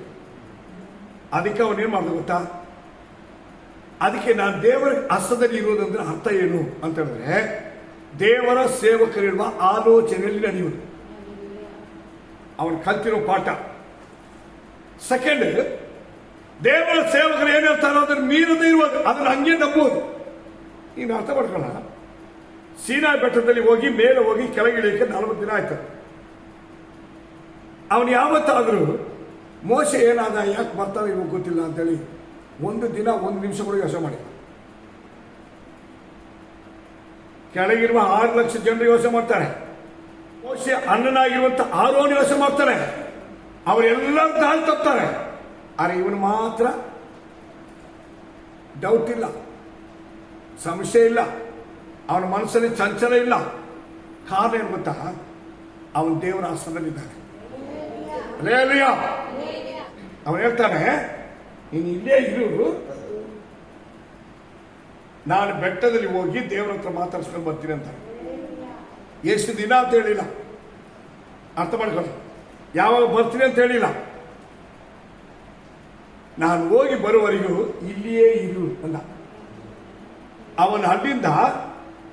ಅದಕ್ಕೆ ಅವನೇನ್ ಮಾಡ್ದ ಗೊತ್ತಾ? ಅದಕ್ಕೆ ನಾನು ದೇವರ ಹಸ್ತದಲ್ಲಿ ಇರುವುದಂದ್ರೆ ಅರ್ಥ ಏನು ಅಂತ ಹೇಳಿದ್ರೆ, ದೇವರ ಸೇವಕರಿರುವ ಆಲೋಚನೆಯಲ್ಲಿ ನಡೆಯುವುದು, ಅವನು ಕಲ್ತಿರೋ ಪಾಠ. ಸೆಕೆಂಡ್, ದೇವರ ಸೇವಕರು ಏನ್ ಹೇಳ್ತಾರೋ ಅದನ್ನ ಮೀರದೇ ಇರುವುದು, ಅದನ್ನ ಹಂಗೆ ನಂಬುವುದು. ನೀನು ಅರ್ಥ ಮಾಡ್ಕೊಳ್ಳ, ಸೀನಾ ಬೆಟ್ಟದಲ್ಲಿ ಹೋಗಿ ಮೇಲೆ ಹೋಗಿ ಕೆಳಗಿಳಿಯಕ್ಕೆ 40 ದಿನ ಆಯ್ತು. ಅವನು ಯಾವತ್ತಾದರೂ ಮೋಶೆ ಏನಾದ, ಯಾಕೆ ಬರ್ತಾನೆ ಇವಾಗ ಗೊತ್ತಿಲ್ಲ ಅಂತೇಳಿ 1 ದಿನ 1 ನಿಮಿಷ ಕೂಡ ಯೋಚನೆ ಮಾಡಿ. ಕೆಳಗಿರುವ 6 ಲಕ್ಷ ಜನರು ಯೋಚನೆ ಮಾಡ್ತಾರೆ. ಮೋಶೆ ಅಣ್ಣನಾಗಿರುವಂತ ಆರೋನ್ ಯೋಚನೆ ಮಾಡ್ತಾರೆ. ಅವರೆಲ್ಲ ದಾರಿ ತಪ್ತಾರೆ. ಆದರೆ ಇವನು ಮಾತ್ರ ಡೌಟ್ ಇಲ್ಲ, ಸಂಶಯ ಇಲ್ಲ, ಅವನ ಮನಸ್ಸಲ್ಲಿ ಚಂಚಲ ಇಲ್ಲ. ಕಾರಣ ಏನು ಗೊತ್ತಾ? ಅವನು ದೇವರ ಆಶ್ರಮದಲ್ಲಿದ್ದಾನೆ. ಅವನು ಹೇಳ್ತಾನೆ, ನೀನು ಇಲ್ಲೇ ಇರು, ನಾನು ಬೆಟ್ಟದಲ್ಲಿ ಹೋಗಿ ದೇವರ ಹತ್ರ ಮಾತಾಡ್ಸ್ಕೊಂಡು ಬರ್ತೀನಿ ಅಂತ. ಎಷ್ಟು ದಿನ ಅಂತ ಹೇಳಿಲ್ಲ, ಅರ್ಥ ಮಾಡ್ಕೊಳ್ಳಿ. ಯಾವಾಗ ಬರ್ತೀನಿ ಅಂತ ಹೇಳಿಲ್ಲ, ನಾನು ಹೋಗಿ ಬರುವವರೆಗೂ ಇಲ್ಲಿಯೇ ಇರು ಅಂದ. ಅವನು ಅಲ್ಲಿಂದ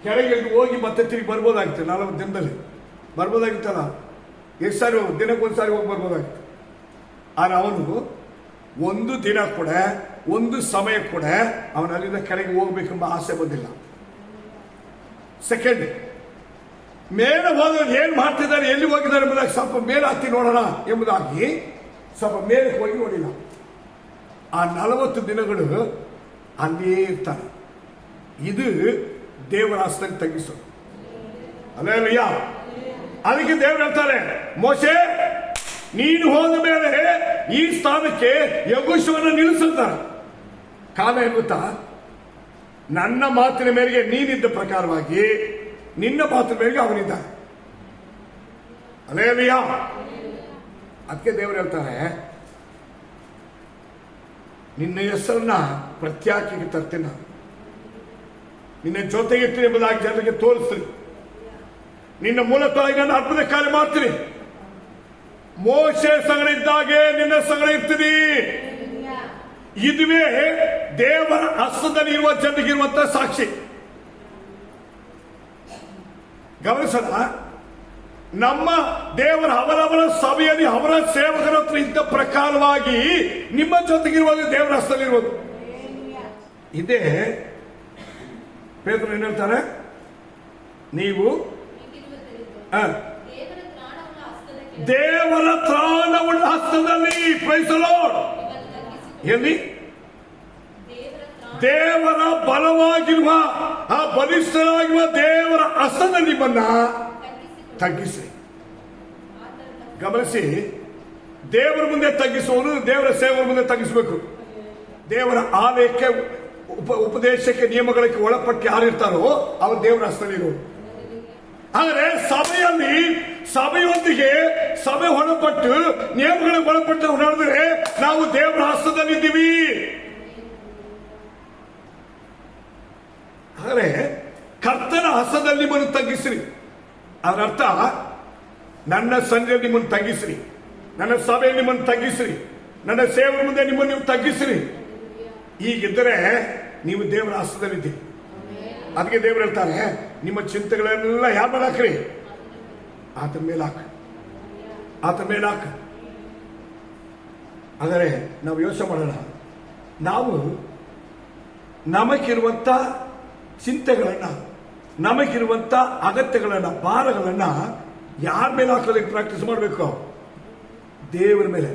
ಕೆಳಗೆ ಹೋಗಿ ಮತ್ತೆ ತಿರುಗಿ ಬರ್ಬೋದಾಗಿತ್ತು. 40 ದಿನದಲ್ಲಿ ಬರ್ಬೋದಾಗಿತ್ತಲ್ಲ, ಎಷ್ಟು ಸಾರಿ ದಿನಕ್ಕೊಂದ್ಸಾರಿ ಹೋಗಿ ಬರ್ಬೋದಾಗಿತ್ತು. ಆದರೆ ಅವನು 1 ದಿನ ಕೂಡ, 1 ಸಮಯ ಕೂಡ ಅವನು ಅಲ್ಲಿಂದ ಕೆಳಗೆ ಹೋಗ್ಬೇಕೆಂಬ ಆಸೆ ಬಂದಿಲ್ಲ. ಸೆಕೆಂಡ್, ಮೇಲೆ ಹೋದವರು ಏನ್ ಮಾಡ್ತಿದ್ದಾರೆ, ಎಲ್ಲಿ ಹೋಗಿದ್ದಾರೆ ಎಂಬುದಾಗಿ ಸ್ವಲ್ಪ ಮೇಲೆ ಹತ್ತಿ ನೋಡೋಣ ಎಂಬುದಾಗಿ ಸ್ವಲ್ಪ ಮೇಲೆ ಹೋಗಿ ನೋಡಿಲ್ಲ. ಆ 40 ದಿನಗಳು ಅಲ್ಲಿಯೇ ಇರ್ತಾನೆ. ಇದು ದೇವರ ಆಸ್ತಿಗೆ ತಗ್ಗಿಸೋದು. ಅಲ್ಲೇಲಯ್ಯ. ಅದಕ್ಕೆ ದೇವರು ಹೇಳ್ತಾರೆ, ಮೋಶೆ ನೀನು ಹೋದ ಮೇಲೆ ಈ ಸ್ಥಾನಕ್ಕೆ ಯೆಹೋಶುವನ ನಿಲ್ಲಿಸುತ್ತಾರೆ. ಕಾರಣ ಏನು ಗೊತ್ತಾ? ನನ್ನ ಮಾತಿನ ಮೇರೆಗೆ ನೀನಿದ್ದ ಪ್ರಕಾರವಾಗಿ ನಿನ್ನ ಮಾತಿನ ಮೇರೆಗೆ ಅವನಿದ್ದಾನೆ. ಅಲ್ಲೇಲಯ್ಯ. ಅದಕ್ಕೆ ದೇವರು ಹೇಳ್ತಾರೆ, ನಿನ್ನ ಹೆಸರನ್ನ ಪ್ರತ್ಯಾಕಿಗೆ ತರ್ತೀನಿ, ನಿನ್ನ ಜೊತೆಗಿರ್ತೀನಿ ಎಂಬುದಾಗಿ ಜನರಿಗೆ ತೋರಿಸ್ತೀನಿ, ನಿನ್ನ ಮೂಲಕವಾಗಿ ನಾನು ಅದ್ಭುತ ಕಾರ್ಯ ಮಾಡ್ತೀನಿ. ಮೋಶೆ ಸಂಗಡ ಇದ್ದಾಗೆ ನಿನ್ನ ಸಂಗಡ ಇರ್ತೀನಿ. ಇದುವೇ ದೇವರ ಹಸ್ತದಲ್ಲಿ ಇರುವ ಜನರಿಗಿರುವಂತ ಸಾಕ್ಷಿ. ಗಮನಿಸೋಣ, ನಮ್ಮ ದೇವರ ಅವರವರ ಸಭೆಯಲ್ಲಿ ಅವರ ಸೇವಕರ ಹತ್ರ ಇದ್ದ ಪ್ರಕಾರವಾಗಿ ನಿಮ್ಮ ಜೊತೆಗಿರುವಾಗ ದೇವರ ಹಸ್ತದಲ್ಲಿರುವುದು. ಇದೇ ಪೇತ್ರರು ಏನ್ ಹೇಳ್ತಾರೆ, ನೀವು ದೇವರ ತ್ರಾಣವುಳ್ಳ ಹಸ್ತದಲ್ಲಿ, ಪ್ರೈಸ್ ದಿ ಲಾರ್ಡ್, ಎಲ್ಲಿ ದೇವರ ಬಲವಾಗಿರುವ ಆ ಬಲಿಷ್ಠರಾಗಿರುವ ದೇವರ ಹಸ್ತದಲ್ಲಿ ನಿಮ್ಮನ್ನ ತಗ್ಗಿಸಿ. ಗಮನಿಸಿ, ದೇವರ ಮುಂದೆ ತಗ್ಗಿಸುವನು ದೇವರ ಸೇವರ ಮುಂದೆ ತಗ್ಗಿಸಬೇಕು. ದೇವರ ಆಲಯಕ್ಕೆ ಉಪದೇಶಕ್ಕೆ ನಿಯಮಗಳಿಗೆ ಒಳಪಟ್ಟು ಯಾರಿರ್ತಾರೋ ಅವರು ದೇವರ ಹಸ್ತದಲ್ಲಿರುವರು. ಆದರೆ ಸಭೆಯಲ್ಲಿ ಸಭೆಯೊಂದಿಗೆ ಸಭೆ ಒಳಪಟ್ಟು ನಿಯಮಗಳಿಗೆ ಒಳಪಟ್ಟು ನಡೆದರೆ ನಾವು ದೇವರ ಹಸ್ತದಲ್ಲಿದ್ದೀವಿ. ಆದರೆ ಕರ್ತನ ಹಸ್ತದಲ್ಲಿ ನಿಮ್ಮನ್ನು ತಗ್ಗಿಸ್ರಿ. ಅದರ ಅರ್ಥ, ನನ್ನ ಸಂಘದಲ್ಲಿ ನಿಮ್ಮನ್ನು ತಗ್ಗಿಸ್ರಿ, ನನ್ನ ಸಭೆಯಲ್ಲಿ ನಿಮ್ಮನ್ನು ತಗ್ಗಿಸ್ರಿ, ನನ್ನ ಸೇವರ ಮುಂದೆ ನಿಮ್ಮನ್ನು ನೀವು ತಗ್ಗಿಸ್ರಿ. ಹೀಗಿದ್ದರೆ ನೀವು ದೇವರ ಹಸ್ತದಲ್ಲಿದ್ದೀರಿ. ಅದಕ್ಕೆ ದೇವರು ಹೇಳ್ತಾರೆ, ನಿಮ್ಮ ಚಿಂತೆಗಳೆಲ್ಲ ಯಾರ ಮೇಲೆ ಹಾಕ್ರಿ? ಆತನ ಮೇಲೆ ಹಾಕ, ಆತನ ಮೇಲೆ ಹಾಕ. ಆದರೆ ನಾವು ಯೋಚನೆ ಮಾಡೋಣ, ನಾವು ನಮಗಿರುವಂತ ಚಿಂತೆಗಳನ್ನ, ನಮಗಿರುವಂತ ಅಗತ್ಯಗಳನ್ನ, ಭಾರಗಳನ್ನ ಯಾರ ಮೇಲೆ ಹಾಕೋದಕ್ಕೆ ಪ್ರಾಕ್ಟೀಸ್ ಮಾಡಬೇಕು? ದೇವರ ಮೇಲೆ,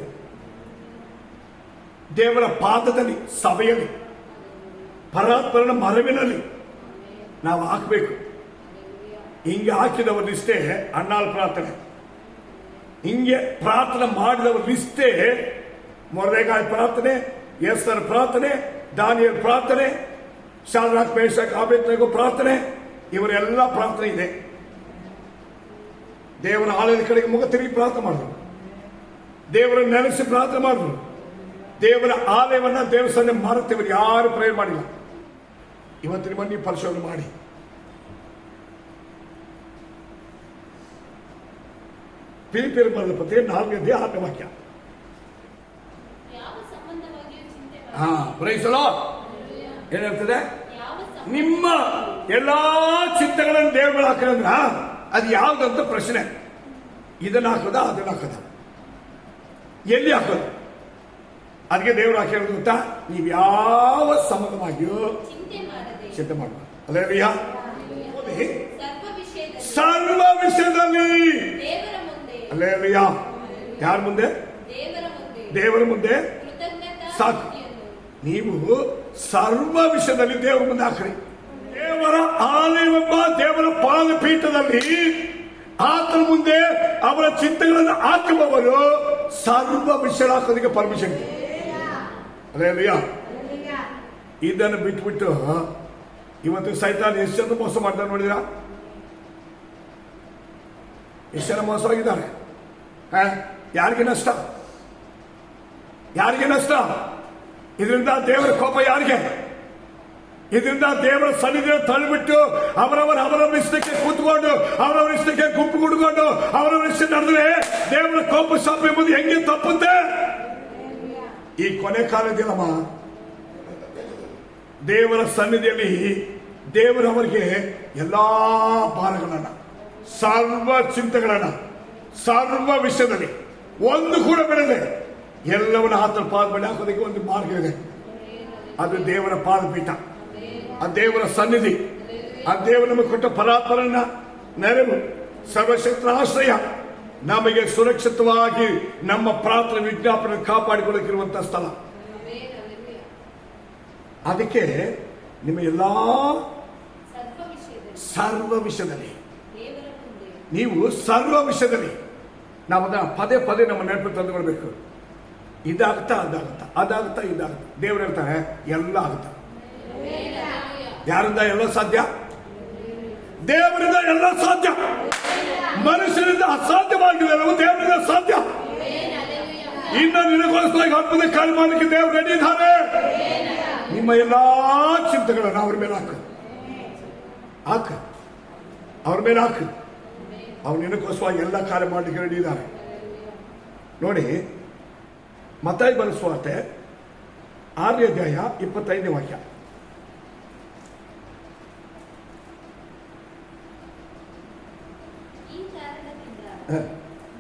ದೇವರ ಪಾದದಲ್ಲಿ, ಸಭೆಯಲ್ಲಿ, ಪರಾತ್ಪರನ ಮರವಿನಲ್ಲಿ ನಾವು ಹಾಕಬೇಕು. ಹಿಂಗೆ ಹಾಕಿದವರ ಲಿಸ್ಟೇ ಅಣ್ಣಾಳ್ ಪ್ರಾರ್ಥನೆ. ಹಿಂಗೆ ಪ್ರಾರ್ಥನೆ ಮಾಡಿದವರ ಲಿಸ್ಟೇ ಮೊರ್ದೆಕಾಯಿ ಪ್ರಾರ್ಥನೆ, ಎಸ್ತರ್ ಪ್ರಾರ್ಥನೆ, ದಾನಿಯಲ್ ಪ್ರಾರ್ಥನೆ, ಶಾದ್ರಾಕ್ ಮೇಷಕ್ ಅಬೇದ್ನೆಗೋ ಪ್ರಾರ್ಥನೆ. ಇವರೆಲ್ಲ ಪ್ರಾರ್ಥನೆ ಇದೆ. ದೇವರ ಆಲಯದ ಕಡೆಗೆ ಮುಖ ತಿರುಗಿ ಪ್ರಾರ್ಥನೆ ಮಾಡಿದ್ರು, ದೇವರನ್ನು ನೆನೆಸಿ ಪ್ರಾರ್ಥನೆ ಮಾಡಿದ್ರು. ದೇವರ ಆಲಯವನ್ನ ದೇವಸ್ಥಾನ ಮಾರುತ್ತೇವರು ಯಾರು ಪ್ರೇರ್ ಮಾಡಿಲ್ಲ. ಇವತ್ತು ನಿಮ್ಮನ್ನು ನೀವು ಪರಿಶೋಧನೆ ಮಾಡಿ. ಫಿಲಿಪಿಯರ್ ಬರೆದ ಪತ್ರಿಕೆ 4ನೇ 6ನೇ ವಾಕ್ಯ. Praise the Lord. ಏನ್ ಹೇಳ್ತದೆ? ಯಾವ ನಿಮ್ಮ ಎಲ್ಲಾ ಚಿಂತೆಗಳನ್ನು ದೇವರ ಹಾಕಂದ್ರ ಅದು ಯಾವ್ದಂತ ಪ್ರಶ್ನೆ. ಇದನ್ನ ಹಾಕೋದ ಅದನ್ನ ಹಾಕೋದ, ಎಲ್ಲಿ ಹಾಕೋದು? ಅದಕ್ಕೆ ದೇವರು ಹಾಕಿರೋದು ಗೊತ್ತಾ? ನೀವು ಯಾವ ಸಂಬಂಧವಾಗಿಯೂ ಚಿಂತೆ ಮಾಡಬಾರ್ದು. ಅಲ್ಲೇಲಿಯ? ಸರ್ವ ವಿಷಯದಲ್ಲಿ ಅಲ್ಲೇಲಿಯ. ಯಾರ ಮುಂದೆ? ದೇವರ ಮುಂದೆ. ಸಾಕು. ನೀವು ಸರ್ವ ವಿಷಯದಲ್ಲಿ ದೇವರ ಮುಂದೆ ಹಾಕ್ರಿ. ದೇವರ ಆಲಯವೆಂಬ ದೇವರ ಪಾದಪೀಠದಲ್ಲಿ ಆತನ ಮುಂದೆ ಅವರ ಚಿಂತೆಗಳನ್ನು ಹಾಕುವವರು ಸರ್ವ ವಿಷಯ ಹಾಕೋದಕ್ಕೆ ಪರ್ಮಿಷನ್. ಅಲ್ಲೇಲಿಯ? ಇದನ್ನು ಬಿಟ್ಬಿಟ್ಟು ಇವತ್ತು ಸೈತಾನ್ ಎಷ್ಟು ಜನ ಮೋಸ ಮಾಡ್ತಾರೆ ನೋಡಿದ್ರ? ಎಷ್ಟು ಜನ ಮೋಸವಾಗಿದ್ದಾರೆ? ಯಾರಿಗೆ ನಷ್ಟ? ಯಾರಿಗೆ ನಷ್ಟ? ಇದರಿಂದ ದೇವರ ಕೋಪ ಯಾರಿಗೆ? ಇದರಿಂದ ದೇವರ ಸನ್ನಿಧಿಯನ್ನು ತಳ್ಳಿಬಿಟ್ಟು ಅವರವರ ಇಷ್ಟಕ್ಕೆ ಕೂತ್ಕೊಂಡು ಅವರವರ ಇಷ್ಟಕ್ಕೆ ಗುಂಪು ಕುಡ್ಕೊಂಡು ಅವರವರ ಇಷ್ಟ ನಡೆದ್ರೆ ದೇವರ ಕೋಪ ಶಾಪ ಎಂಬುದು ಹೆಂಗೆ ತಪ್ಪುತ್ತೆ? ಈ ಕೊನೆ ಕಾಲದಲ್ಲಮ್ಮ ದೇವರ ಸನ್ನಿಧಿಯಲ್ಲಿ ದೇವರವರಿಗೆ ಎಲ್ಲಾ ಭಾರಗಳನ್ನ, ಸರ್ವ ಚಿಂತೆಗಳನ್ನ, ಸರ್ವ ವಿಷಯದಲ್ಲಿ ಒಂದು ಕೂಡ ಬಿಡದೆ ಎಲ್ಲವನ್ನ ಆತನ ಪಾದ ಬಳಿ ಹಾಕೋದಕ್ಕೆ ಒಂದು ಮಾರ್ಗ ಇದೆ. ಅದು ದೇವರ ಪಾದಪೀಠ, ಆ ದೇವರ ಸನ್ನಿಧಿ, ಆ ದೇವರು ನಮಗೆ ಕೊಟ್ಟ ಪರಾತ್ಪರನ ನೆರವು, ಸರ್ವಶಕ್ತರ ಆಶ್ರಯ, ನಮಗೆ ಸುರಕ್ಷಿತವಾಗಿ ನಮ್ಮ ಪ್ರಾರ್ಥನೆ ವಿಜ್ಞಾಪನೆ ಕಾಪಾಡಿಕೊಳ್ಳಕ್ಕಿರುವಂತಹ ಸ್ಥಳ. ಅದಕ್ಕೆ ನಿಮ್ಮ ಎಲ್ಲಾ ಸರ್ವ ವಿಷಯದಲ್ಲಿ ನೀವು ಸರ್ವ ವಿಷಯದಲ್ಲಿ ನಾವು ಅದನ್ನ ಪದೇ ಪದೇ ನಮ್ಮ ನೆನಪು ತಂದುಕೊಳ್ಬೇಕು. ಇದಾಗುತ್ತಾ ಅದಾಗುತ್ತಾ, ಅದಾಗುತ್ತಾ ಇದಾಗುತ್ತಾ. ದೇವರು ಹೇಳ್ತಾರೆ ಎಲ್ಲ ಆಗುತ್ತಾ. ಯಾರಿಂದ ಎಲ್ಲ ಸಾಧ್ಯ? ದೇವರಿಂದ ಎಲ್ಲ ಸಾಧ್ಯ. ಮನುಷ್ಯರಿಂದ ಅಸಾಧ್ಯವಾಗಿಲ್ಲ, ದೇವರಿಂದ ಸಾಧ್ಯ. ಇನ್ನು ನಿನಗೋಸ್ಕರ ಹಬ್ಬದ ಕಾರ್ಯ ಮಾಡಲಿಕ್ಕೆ ದೇವರು ರೆಡಿ ಇದ್ದಾರೆ. ನಿಮ್ಮ ಎಲ್ಲಾ ಚಿಂತೆಗಳನ್ನು ಅವ್ರ ಮೇಲೆ ಹಾಕ ಅವ್ರ ಮೇಲೆ ಹಾಕು. ಅವ್ರು ನಿನಗೋಸ್ಕರ ಎಲ್ಲ ಕಾರ್ಯ ಮಾಡಲಿಕ್ಕೆ ರೆಡಿ ಇದ್ದಾರೆ. ನೋಡಿ, ಮತ್ತಾಯಿ ಬರೆದ ಸುವಾರ್ತೆ 6ನೇ ಅಧ್ಯಾಯ 25ನೇ ವಾಕ್ಯ.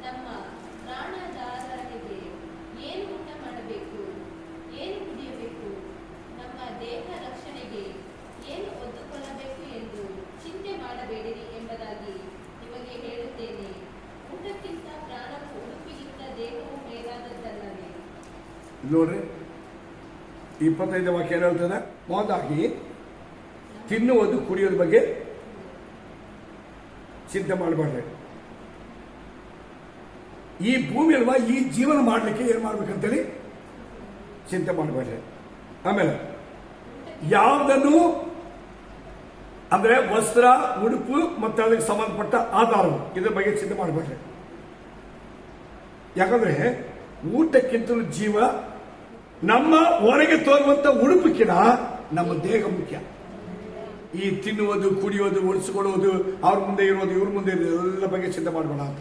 ನಮ್ಮ ಪ್ರಾಣದಾರರಿಗೆ ಏನು ಊಟ ಮಾಡಬೇಕು, ಏನು ಕುಡಿಯಬೇಕು, ನಮ್ಮ ದೇಹ ರಕ್ಷಣೆಗೆ ಏನು ಒದ್ದುಕೊಳ್ಳಬೇಕು ಎಂದು ಚಿಂತೆ ಮಾಡಬೇಡಿರಿ ಎಂಬುದಾಗಿ ನಿಮಗೆ ಹೇಳುತ್ತೇನೆ. ಊಟಕ್ಕಿಂತ ಪ್ರಾಣವು, ಉಡುಪಿಗಿಂತ ದೇಹವು ಮೇಲಾದದ್ದಲ್ಲವೇ? ನೋಡ್ರಿ, 25ನೇ ವಾಕ್ಯ ಏನು ಹೇಳ್ತದೆ? ಮೊದಲಾಗಿ ತಿನ್ನುವುದು ಕುಡಿಯೋದ್ರ ಬಗ್ಗೆ ಚಿಂತೆ ಮಾಡಬಾರ್ದು. ಈ ಭೂಮಿ ಅಲ್ವಾ, ಈ ಜೀವನ ಮಾಡಲಿಕ್ಕೆ ಏನ್ ಮಾಡ್ಬೇಕಂತೇಳಿ ಚಿಂತೆ ಮಾಡಬೇಡ್ರಿ. ಆಮೇಲೆ ಯಾವುದನ್ನು ಅಂದ್ರೆ ವಸ್ತ್ರ, ಉಡುಪು ಮತ್ತು ಅದಕ್ಕೆ ಸಂಬಂಧಪಟ್ಟ ಆಧಾರವು, ಇದ್ರ ಬಗ್ಗೆ ಚಿಂತೆ ಮಾಡಬೇಡ್ರಿ. ಯಾಕಂದ್ರೆ ಊಟಕ್ಕಿಂತಲೂ ಜೀವ, ನಮ್ಮ ಹೊರಗೆ ತೋರುವಂತ ಉಡುಪಿನ ನಮ್ಮ ದೇಹ ಮುಖ್ಯ. ಈ ತಿನ್ನುವುದು, ಕುಡಿಯೋದು, ಉಳಿಸಿಕೊಳ್ಳುವುದು, ಅವ್ರ ಮುಂದೆ ಇರೋದು, ಇವ್ರ ಮುಂದೆ ಇರೋದು, ಎಲ್ಲ ಬಗ್ಗೆ ಚಿಂತೆ ಮಾಡಬೇಡ ಅಂತ.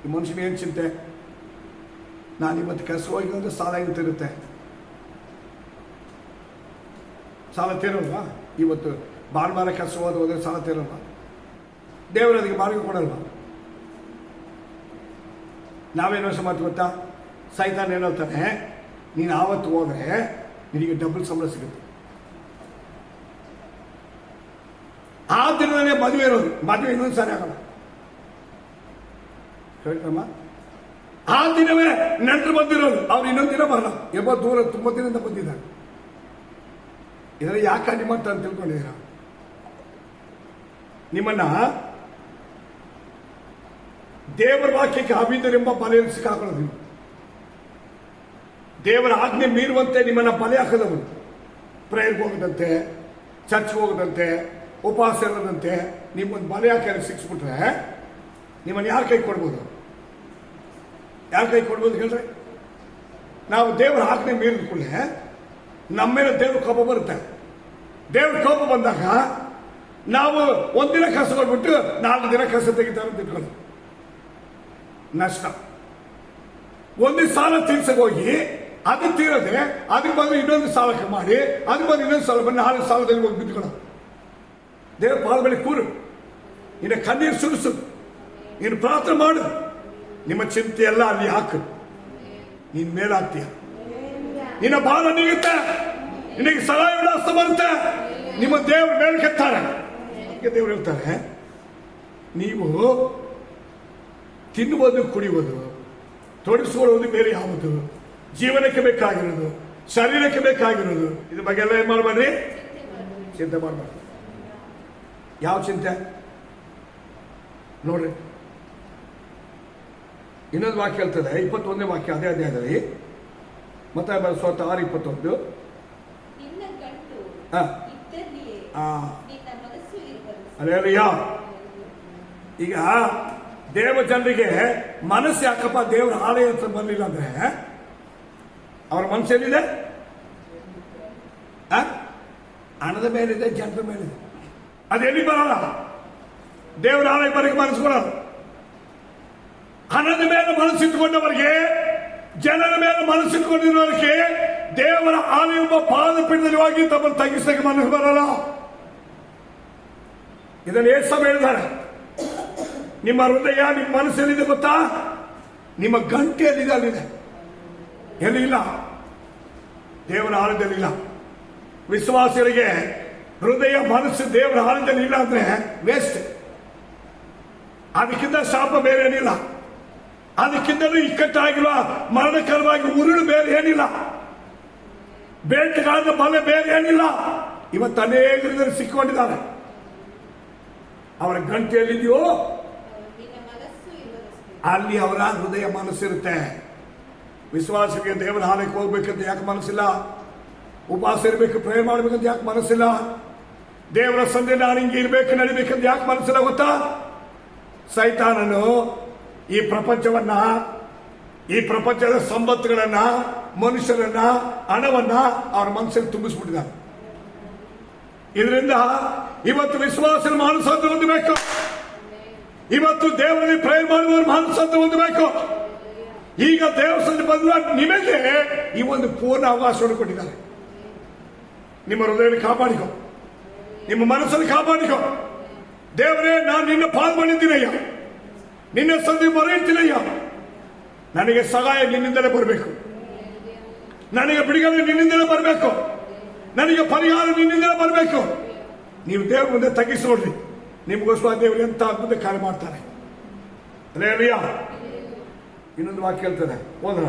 ಈ ಮನುಷ್ಯನ ಏನ್ ಚಿಂತೆ? ನಾನು ಇವತ್ತು ಕೆಲಸ ಹೋಗಿ ಅಂದ್ರೆ ಸಾಲ ಇರುತ್ತೆ. ಸಾಲ ತೀರಲ್ವಾ? ಇವತ್ತು ಭಾನುವಾರ ಕೆಲಸ ಹೋದ್ರೆ ಸಾಲ ತೀರಲ್ವಾ? ದೇವರು ಅದಕ್ಕೆ ಮಾರ್ಗ ಕೊಡಲ್ವಾ? ನಾವೇನು ಯೋಚನೆ ಮಾಡ್ತೀವಿ ಗೊತ್ತಾ? ಸೈತಾನ್ ಏನು ಹೇಳ್ತಾನೆ, ನೀನು ಆವತ್ತು ಹೋದ್ರೆ ನಿನಗೆ ಡಬಲ್ ಸಂಬಳ ಸಿಗುತ್ತೆ. ಆ ದಿನದಲ್ಲೇ ಮದುವೆ ಇರೋದು, ಮದುವೆ ಇನ್ನೊಂದು ಸಾರಿ ಆಗಲ್ಲ. ಹೇಳ್ತಮ್ಮ, ಆ ದಿನವೇ ನೆಂಟರು ಬಂದಿರೋದು, ಅವ್ರು ಇನ್ನೊಂದು ದಿನ ಬರಲ್ಲ. ಎಬ್ಬ ದೂರ ತುಂಬ ದಿನದಿಂದ ಬಂದಿದ್ದಾರೆ. ಇದರಲ್ಲಿ ಯಾಕೆ ಅಡ್ಡಿ ಮಾಡ್ತಾ ಅಂತ ತಿಳ್ಕೊಂಡಿದ್ದೀರಾ? ನಿಮ್ಮನ್ನ ದೇವರ ವಾಕ್ಯಕ್ಕೆ ಅಭಿಧರೆಂಬ ಬಲೆಯಲ್ಲಿ ಸಿಕ್ಕಾಕೊಳ್ಳೋದು. ದೇವರ ಆಜ್ಞೆ ಮೀರುವಂತೆ ನಿಮ್ಮನ್ನ ಬಲೆ ಹಾಕದವರು. ಪ್ರೇಯರ್ಗೆ ಹೋಗದಂತೆ, ಚರ್ಚ್ಗೆ ಹೋಗದಂತೆ, ಉಪವಾಸ ಇರದಂತೆ ನಿಮ್ಮೊಂದು ಬಲೆ ಹಾಕಿ ಸಿಕ್ಸ್ಬಿಟ್ರೆ ನಿಮ್ಮನ್ನು ಯಾರ ಕೈ ಕೊಡ್ಬೋದು? ಯಾರ ಕೈ ಕೊಡ್ಬೋದು ಹೇಳ್ರಿ? ನಾವು ದೇವರ ಆಜ್ಞೆ ಮೀರಿದ ಕೂಡಲೇ ನಮ್ಮ ಮೇಲೆ ದೇವ್ರ ಕೋಪ ಬರುತ್ತೆ. ದೇವ್ರ ಕೋಪ ಬಂದಾಗ ನಾವು ಒಂದಿನ ಕಸ ಕೊಟ್ಬಿಟ್ಟು 4 ದಿನ ಕಸ ತೆಗಿತಾರೆ ಅಂತ ಇಟ್ಕೊಳ್ಳಿ, ನಷ್ಟ. ಒಂದು ಸಾಲ ತೀರ್ಸಕ್ ಹೋಗಿ ಅದು ತೀರದೆ ಅದಕ್ಕೆ ಬಂದು ಇನ್ನೊಂದು ಸಾಲಕ್ಕೆ ಮಾಡಿ ಅದಕ್ಕೆ ಬಂದು ಇನ್ನೊಂದು ಸಾಲ ಬಂದು 4 ಸಾಲದಲ್ಲಿ ಹೋಗಿ ಬಿದ್ದುಕೊಳ್ಳೋ. ದೇವ್ರ ಪಾದ ಬಳಿ ಕೂರು, ನಿನ್ನ ಕಣ್ಣೀರು ಸುರಿಸು, ನೀನು ಪ್ರಾರ್ಥನೆ ಮಾಡು, ನಿಮ್ಮ ಚಿಂತೆ ಎಲ್ಲ ಅಲ್ಲಿ ಹಾಕು, ನೀನ್ ಮೇಲಾಗ್ತೀಯ, ನಿನ್ನ ಭಾರ ನೀಗುತ್ತೆ, ನಿನಗೆ ಸಹಾಯ ವಿಳಾಸ ಬರುತ್ತೆ, ನಿಮ್ಮ ದೇವ್ರ ಮೇಲೆ ಕೆತ್ತಾರೆ. ಅದಕ್ಕೆ ದೇವ್ರು ಹೇಳ್ತಾರೆ, ನೀವು ತಿನ್ನುವುದು ಕುಡಿಯುವುದು ತೊಡಗಿಸಿಕೊಳ್ಳುವುದು ಬೇರೆ ಯಾವುದು, ಜೀವನಕ್ಕೆ ಬೇಕಾಗಿರೋದು, ಶರೀರಕ್ಕೆ ಬೇಕಾಗಿರೋದು, ಇದ್ರ ಬಗ್ಗೆ ಎಲ್ಲ ಏನ್ ಮಾಡಬೇಡ್ರಿ, ಚಿಂತೆ ಮಾಡಬೇಡ್ರಿ. ಯಾವ ಚಿಂತೆ ನೋಡ್ರಿ, ಇನ್ನೊಂದು ವಾಕ್ಯ ಹೇಳ್ತದೆ, 21ನೇ ವಾಕ್ಯ ಅದೇ ಅಧ್ಯಾಯದಲ್ಲಿ, ಮತ್ತೆ ಸ್ವತಃ 6:21. ನಿನ್ನ ಗಂಟು ಇದ್ದಲ್ಲಿಯೇ ನಿನ್ನ ಮನಸ್ಸು ಇರುವುದು. ಅಲ್ಲೇಲೂಯ. ಈಗ ದೇವ ಜನರಿಗೆ ಮನಸ್ಸು ಯಾಕಪ್ಪ ದೇವರ ಆಲಯ ಹತ್ರ ಬರಲಿಲ್ಲ ಅಂದ್ರೆ, ಅವರ ಮನಸ್ಸು ಏನಿದೆ? ಹಣದ ಮೇಲಿದೆ, ಜನರ ಮೇಲಿದೆ. ಅದೆಲ್ಲಿ ಬರಲ್ಲ, ದೇವರ ಆಲಯ ಬರಕ್ಕೆ ಮನಸ್ಸು ಬರಲ್ಲ. ಹಣದ ಮೇಲೆ ಮನಸ್ಸಿಟ್ಟುಕೊಂಡವರಿಗೆ, ಜನರ ಮೇಲೆ ಮನಸ್ಸಿಟ್ಟುಕೊಂಡಿರೋರಿಗೆ ದೇವರ ಆಲಯ ಪಾದಪೀಠದಲ್ಲಿ ಹೋಗಿ ತಮ್ಮನ್ನು ತಗ್ಗಿಸಕ್ಕೆ ಮನಸ್ಸು ಬರಲ್ಲ. ಇದನ್ನು ಯೇಸು ಹೇಳಿದ್ದಾರೆ, ನಿಮ್ಮ ಹೃದಯ ನಿಮ್ಮ ಮನಸ್ಸಲ್ಲಿದೆ ಗೊತ್ತಾ, ನಿಮ್ಮ ಗಂಟೆಯಲ್ಲಿದೆ, ಅಲ್ಲಿದೆ, ಎಲ್ಲಿ ಇಲ್ಲ, ದೇವರ ಆಲಯದಲ್ಲಿಲ್ಲ. ವಿಶ್ವಾಸಿಗಳಿಗೆ ಹೃದಯ ಮನಸ್ಸು ದೇವರ ಆಲಯದಲ್ಲಿ ಇಲ್ಲ ಅಂದ್ರೆ ವೇಸ್ಟ್. ಅದಕ್ಕಿಂತ ಶಾಪ ಬೇರೆ ಏನಿಲ್ಲ, ಅದಕ್ಕಿಂತಲೂ ಇಕ್ಕಟ್ಟಾಗಿರುವ ಮರಣಕರವಾಗಿ ಉರುಳು ಬೇರೆ ಏನಿಲ್ಲ, ಬೇಟೆಗಾರದ ಬಲೆ ಬೇರೆ ಏನಿಲ್ಲ. ಇವತ್ತು ಅನೇಕರು ಸಿಕ್ಕೊಂಡಿದ್ದಾರೆ. ಅವರ ಗಂಟೆಯಲ್ಲಿದೆಯೋ ಅಲ್ಲಿ ಅವರ ಹೃದಯ ಮನಸ್ಸಿರುತ್ತೆ. ವಿಶ್ವಾಸಿಗೆ ದೇವರ ಆಲಯಕ್ಕೆ ಹೋಗ್ಬೇಕಂತ ಯಾಕೆ ಮನಸ್ಸಿಲ್ಲ? ಉಪವಾಸ ಇರಬೇಕು, ಪ್ರೇ ಮಾಡ್ಬೇಕಂತ ಯಾಕೆ ಮನಸ್ಸಿಲ್ಲ? ದೇವರ ಸಂದೆ ನಾನು ಹಿಂಗೆ ಇರ್ಬೇಕು, ನಡಿಬೇಕಂತ ಯಾಕೆ ಮನಸ್ಸಿಲ್ಲ ಗೊತ್ತಾ? ಸೈತಾನನು ಈ ಪ್ರಪಂಚವನ್ನ, ಈ ಪ್ರಪಂಚದ ಸಂಪತ್ತುಗಳನ್ನ, ಮನುಷ್ಯರನ್ನ, ಹಣವನ್ನ ಅವರ ಮನಸ್ಸಲ್ಲಿ ತುಂಬಿಸ್ಬಿಟ್ಟಿದ್ದಾನೆ. ಇದರಿಂದ ಇವತ್ತು ವಿಶ್ವಾಸದ ಮಾನಸಾಂತರ ಹೊಂದಬೇಕು. ಇವತ್ತು ದೇವರಲ್ಲಿ ಪ್ರೇಯರ್ ಮಾಡುವವರು ಮಾನಸಾಂತರ ಹೊಂದಬೇಕು. ಈಗ ದೇವಸ್ಥಾನ ಬಂದ ನಿಮಗೆ ಈ ಒಂದು ಪೂರ್ಣ ಅವಕಾಶವನ್ನು ಕೊಟ್ಟಿದ್ದಾರೆ. ನಿಮ್ಮ ಹೃದಯದಲ್ಲಿ ಕಾಪಾಡಿಕೊ, ನಿಮ್ಮ ಮನಸ್ಸಲ್ಲಿ ಕಾಪಾಡಿಕೊ. ದೇವರೇ, ನಾನು ನಿನ್ನ ಪಾಲ್ ಮಾಡಿದ್ದೀನಯ್ಯ, ನಿನ್ನ ಸಂಧಿ ಮೊರೆ ಇಡ್ತೀನಯ್ಯ, ನನಗೆ ಸಹಾಯ ನಿನ್ನಿಂದಲೇ ಬರಬೇಕು, ನನಗೆ ಬಿಡುಗಡೆ ನಿನ್ನಿಂದಲೇ ಬರಬೇಕು, ನನಗೆ ಪರಿಹಾರ ನಿನ್ನಿಂದಲೇ ಬರಬೇಕು. ನೀವು ದೇವ್ರ ಮುಂದೆ ತಗ್ಗಿಸಿ ನೋಡ್ರಿ, ನಿಮಗೋಸ್ಕರ ದೇವರು ಎಂತ ಅದ್ಭುತ ಕಾರ್ಯ ಮಾಡ್ತಾರೆ. ಅಲ್ಲೇಲೂಯಾ. ಇನ್ನೊಂದು ವಾಕ್ಯ ಹೇಳ್ತದೆ, ಹೋದ್ರ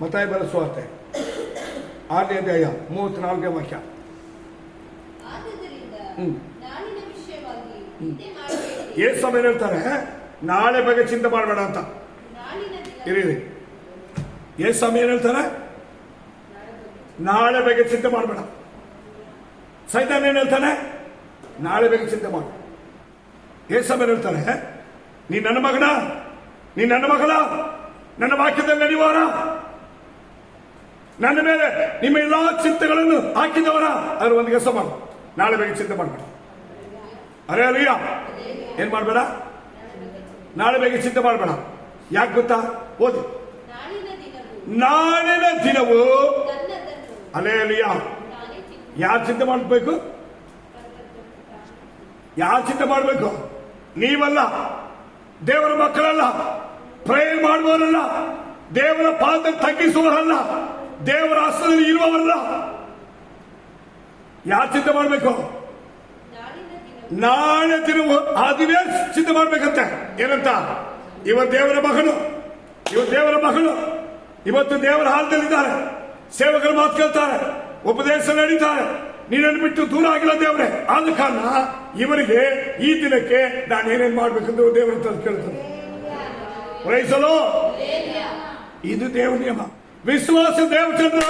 ಮತ್ತಾಯ ಬರೆದ ಸುವಾರ್ತೆ 6ನೇ ಅಧ್ಯಾಯ 34ನೇ ವಾಕ್ಯ. ಏನ್ ಸಮಯ ಹೇಳ್ತಾರೆ, ನಾಳೆ ಬಗ್ಗೆ ಚಿಂತೆ ಮಾಡಬೇಡ ಅಂತ. ಇರಿ, ಏನ್ ಸಮಯ ಹೇಳ್ತಾರೆ, ನಾಳೆ ಬಗ್ಗೆ ಚಿಂತೆ ಮಾಡಬೇಡ. ಸೈತಾನ ಏನ್ ಹೇಳ್ತಾನೆ, ನಾಳೆ ಬಗ್ಗೆ ಚಿಂತೆ ಮಾಡು. ಏನ್ ಸಮಯ ಹೇಳ್ತಾನೆ, ನೀ ನನ್ನ ಮಗನ, ನೀ ನನ್ನ ಮಗಳ, ನನ್ನ ವಾಕ್ಯದಲ್ಲಿ ನಡೆಯುವವರ, ನನ್ನ ಮೇಲೆ ನಿಮ್ಮ ಎಲ್ಲಾ ಚಿಂತೆಗಳನ್ನು ಹಾಕಿದವರ, ಅದ್ರ ಒಂದು ಕೆಲಸ ಮಾಡು, ನಾಳೆ ಬಗ್ಗೆ ಚಿಂತೆ ಮಾಡಬೇಡ. ಅರೇ ಅರಿಯ, ಏನ್ ಮಾಡಬೇಡ, ನಾಳೆ ಬಗ್ಗೆ ಚಿಂತೆ ಮಾಡಬೇಡ. ಯಾಕೆ ಗೊತ್ತಾ? ಓದಿ, ನಾಳಿನ ದಿನವು ಅಲೇ ಅಲಿಯ. ಯಾರು ಚಿಂತೆ ಮಾಡಬೇಕು? ಯಾರು ಚಿಂತೆ ಮಾಡಬೇಕು? ನೀವಲ್ಲ, ದೇವರ ಮಕ್ಕಳಲ್ಲ, ಪ್ರೇಯರ್ ಮಾಡುವವರಲ್ಲ, ದೇವರ ಪಾದದಲ್ಲಿ ತಗ್ಗಿಸುವವರಲ್ಲ, ದೇವರ ಹಸ್ತದಲ್ಲಿ ಇರುವವರಲ್ಲ. ಯಾರು ಚಿಂತೆ ಮಾಡಬೇಕು? ನಾಳೆ ದಿನವು ಅದುವೇ ಚಿಂತೆ ಮಾಡ್ಬೇಕಂತೆ. ಏನಂತ? ಇವತ್ತು ದೇವರ ಮಗನು, ಇವತ್ತು ದೇವರ ಮಗಳು, ಇವತ್ತು ದೇವರ ಹಾಲದಲ್ಲಿದ್ದಾರೆ, ಸೇವಕರು ಮಾತು ಕೇಳ್ತಾರೆ, ಉಪದೇಶ ನಡೀತಾರೆ, ನೀನನ್ನು ಬಿಟ್ಟು ದೂರ ಆಗಿಲ್ಲ ದೇವರೇ. ಆದ ಕಾರಣ ಇವರಿಗೆ ಈ ದಿನಕ್ಕೆ ನಾನು ಏನೇನು ಮಾಡ್ಬೇಕಂದ್ರೆ ದೇವರ ಹತ್ರ ಕೇಳ್ತಾರೆ. ಪ್ರೈಸಲೋ, ಇದು ದೇವರ ನಿಯಮ. ವಿಶ್ವಾಸ ದೇವಚಂದ್ರ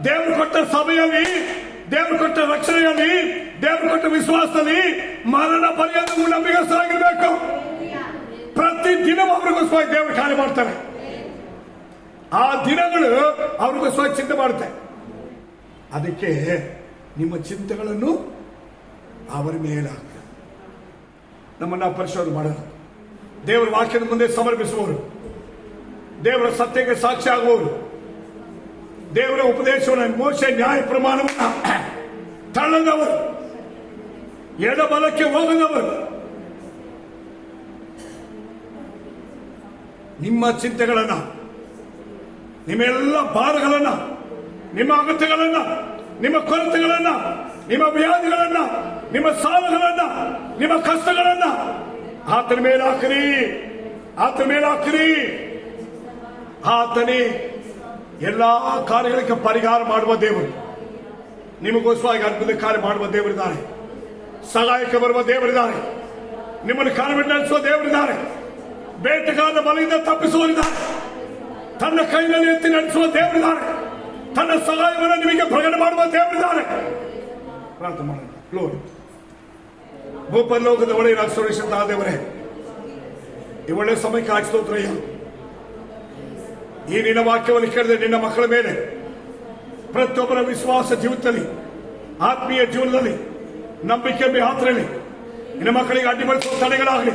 ದೇವರು ಕೊಟ್ಟ ಸಭೆಯಲ್ಲಿ, ದೇವರು ಕೊಟ್ಟ ರಕ್ಷಣೆಯಲ್ಲಿ, ದೇವರು ಕೊಟ್ಟ ವಿಶ್ವಾಸದಲ್ಲಿ ಮರಣ ಪರ್ಯಂತ ನಂಬಿಕಸ್ಥರಾಗಿರ್ಬೇಕು. ಪ್ರತಿ ದಿನ ಅವ್ರಿಗೋಸ್ಕರ ದೇವರು ಕಾರ್ಯ ಮಾಡ್ತಾರೆ. ಆ ದಿನಗಳು ಅವ್ರಿಗೋಸ್ಕರ ಚಿಂತೆ ಮಾಡುತ್ತೆ. ಅದಕ್ಕೆ ನಿಮ್ಮ ಚಿಂತೆಗಳನ್ನು ಅವರ ಮೇಲೆ ಹಾಕ. ನಮ್ಮನ್ನ ಪರಿಶೋಧನೆ ಮಾಡೋಣ, ದೇವರ ವಾಕ್ಯದ ಮುಂದೆ ಸಮರ್ಪಿಸುವವರು, ದೇವರ ಸತ್ಯಕ್ಕೆ ಸಾಕ್ಷಿ ಆಗುವವರು, ದೇವರ ಉಪದೇಶವನ್ನು, ಮೋಶೆ ನ್ಯಾಯ ಪ್ರಮಾಣವನ್ನು ತಳ್ಳದವರು, ಎಡಬಲಕ್ಕೆ ಹೋಗದವರು, ನಿಮ್ಮ ಚಿಂತೆಗಳನ್ನ, ನಿಮ್ಮೆಲ್ಲ ಭಾರಗಳನ್ನ, ನಿಮ್ಮ ಅಗತ್ಯಗಳನ್ನ, ನಿಮ್ಮ ಕೊರತೆಗಳನ್ನ, ನಿಮ್ಮ ವ್ಯಾಧಿಗಳನ್ನ, ನಿಮ್ಮ ಸಾಲಗಳನ್ನ, ನಿಮ್ಮ ಕಷ್ಟಗಳನ್ನ ಆತನ ಮೇಲೆ ಹಾಕಿರಿ, ಆತನ ಮೇಲೆ ಹಾಕಿರಿ. ಆತನೇ ಎಲ್ಲಾ ಕಾರ್ಯಗಳಿಗೆ ಪರಿಹಾರ ಮಾಡುವ ದೇವರು. ನಿಮಗೋಸ್ಕರ ಅದ್ಭುತ ಕಾರ್ಯ ಮಾಡುವ ದೇವರಿದ್ದಾರೆ, ಸಹಾಯಕ್ಕೆ ಬರುವ ದೇವರಿದ್ದಾರೆ, ನಿಮ್ಮನ್ನು ಕಾರ್ಯ ನಡೆಸುವ ದೇವರಿದ್ದಾರೆ, ಬೇಟೆಗಾರನ ಬಲೆಯಿಂದ ತಪ್ಪಿಸುವರಿದ್ದಾರೆ, ತನ್ನ ಕೈನಲ್ಲಿ ಎತ್ತಿ ನಡೆಸುವ ದೇವರಿದ್ದಾರೆ, ತನ್ನ ಸಹಾಯವನ್ನು ನಿಮಗೆ ಪ್ರಕಟ ಮಾಡುವ ದೇವರಿದ್ದಾರೆ. ಪ್ರಾರ್ಥನೆ ಮಾಡೋಣ. ಗ್ಲೋರಿ. ಭೂಪರಲೋಕದ ಒಳ್ಳೆಯ ರಾಜೇಶ್ವರ ದೇವರೇ, ಈ ಒಳ್ಳೆಯ ಸಮಯಕ್ಕೆ ಹಾಕಿಸ್ತೋತ್ರಯ್ಯ. ಈ ನಿನ್ನ ವಾಕ್ಯವನ್ನು ಕೇಳಿದ್ರೆ ನಿನ್ನ ಮಕ್ಕಳ ಮೇಲೆ, ಪ್ರತಿಯೊಬ್ಬರ ವಿಶ್ವಾಸ ಜೀವಿತದಲ್ಲಿ, ಆತ್ಮೀಯ ಜೀವನದಲ್ಲಿ, ನಂಬಿಕೆ ಯಾತ್ರೆಯಲ್ಲಿ ನಿನ್ನ ಮಕ್ಕಳಿಗೆ ಅಡ್ಡಿಪಡಿಸುವ ತಡೆಗಳಾಗಲಿ,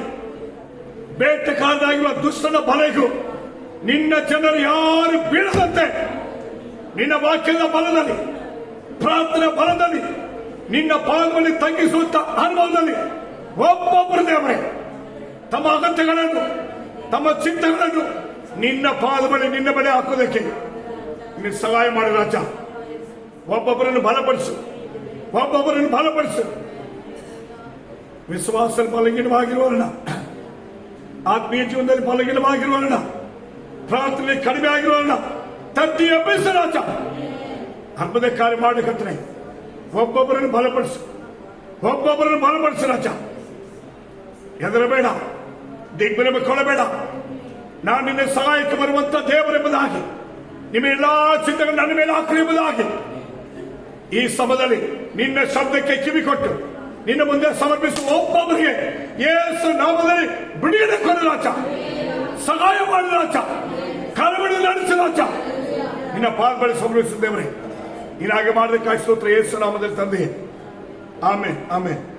ಬೇಟೆಗಾರನಾಗಿರುವ ದುಷ್ಟನ ಬಲೆಗೂ ನಿನ್ನ ಜನರು ಯಾರು ಬೀಳದಂತೆ ನಿನ್ನ ವಾಕ್ಯದ ಬಲದಲ್ಲಿ, ಪ್ರಾರ್ಥನೆ ಬಲದಲ್ಲಿ, ನಿನ್ನ ಪಾದದಲ್ಲಿ ತಂಗಿಸುತ್ತ ಅನುಭವದಲ್ಲಿ ಒಬ್ಬೊಬ್ಬರು ದೇವರೇ ತಮ್ಮ ಅಗತ್ಯಗಳನ್ನು, ತಮ್ಮ ಚಿಂತೆಗಳನ್ನು ನಿನ್ನ ಪಾದ ಬಳಿ, ನಿನ್ನ ಬಳಿ ಹಾಕುವುದಕ್ಕೆ ನೀನು ಸಹಾಯ ಮಾಡಿ ರಾಜ. ಒಬ್ಬೊಬ್ಬರನ್ನು ಬಲಪಡಿಸು, ಒಬ್ಬೊಬ್ಬರನ್ನು ಬಲಪಡಿಸು. ವಿಶ್ವಾಸ ಬಲಹೀನವಾಗಿರುವವರನ್ನ, ಆತ್ಮೀಯ ಜೀವನದಲ್ಲಿ ಬಲಹೀನವಾಗಿರುವವರನ್ನ, ಪ್ರಾರ್ಥನೆ ಕಡಿಮೆ ಆಗಿರುವವರನ್ನ ತಟ್ಟಿ ಎಬ್ಬಿಸು ರಾಜ. ಅದ್ಭುತ ಕಾರ್ಯ ಮಾಡಬೇಕಂತಾನೆ ಒಬ್ಬೊಬ್ಬರನ್ನು ಬಲಪಡಿಸು, ಒಬ್ಬೊಬ್ಬರನ್ನು ಬಲಪಡಿಸು ರಾಜ. ಹೆದರಬೇಡ, ದಿಗ್ಭ್ರಮೆ ಕೊಡಬೇಡ. ನಾನು ನಿನ್ನ ಸಹಾಯಕ್ಕೆ ಬರುವಂತ ದೇವರೆಂಬುದಾಗಿ, ನಿಮ್ಮ ಎಲ್ಲಾ ಚಿಂತೆಗಳು ನನ್ನ ಮೇಲೆ ಹಾಕಲಿ ಎಂಬುದಾಗಿ ಈ ಸಮಯದಲ್ಲಿ ನಿನ್ನ ಶಬ್ದಕ್ಕೆ ಕಿವಿ ಕೊಟ್ಟು ನಿನ್ನ ಮುಂದೆ ಸಮರ್ಪಿಸುವ ಒಬ್ಬೊಬ್ಬರಿಗೆ ಯೇಸು ನಾಮದಲ್ಲಿ ಬಿಡುಗಡೆ ಕೊಡು ರಾಜ. ಸಹಾಯ ಮಾಡಿ ರಾಜ, ಕರವಳಿ ನಡೆಸು ರಾಜ. ನಿನ್ನ ಪಾದ ಬಳಿ ಸಂಭವಿಸಿದ್ದೇವರೇ, ನೀನಾಗೆ ಮಾಡೋದಕ್ಕಾಗಿ ಸ್ತೋತ್ರ ಯೇಸು ನಾಮದಲ್ಲಿ ತಂದೆ. ಆಮೇಲೆ ಆಮೇಲೆ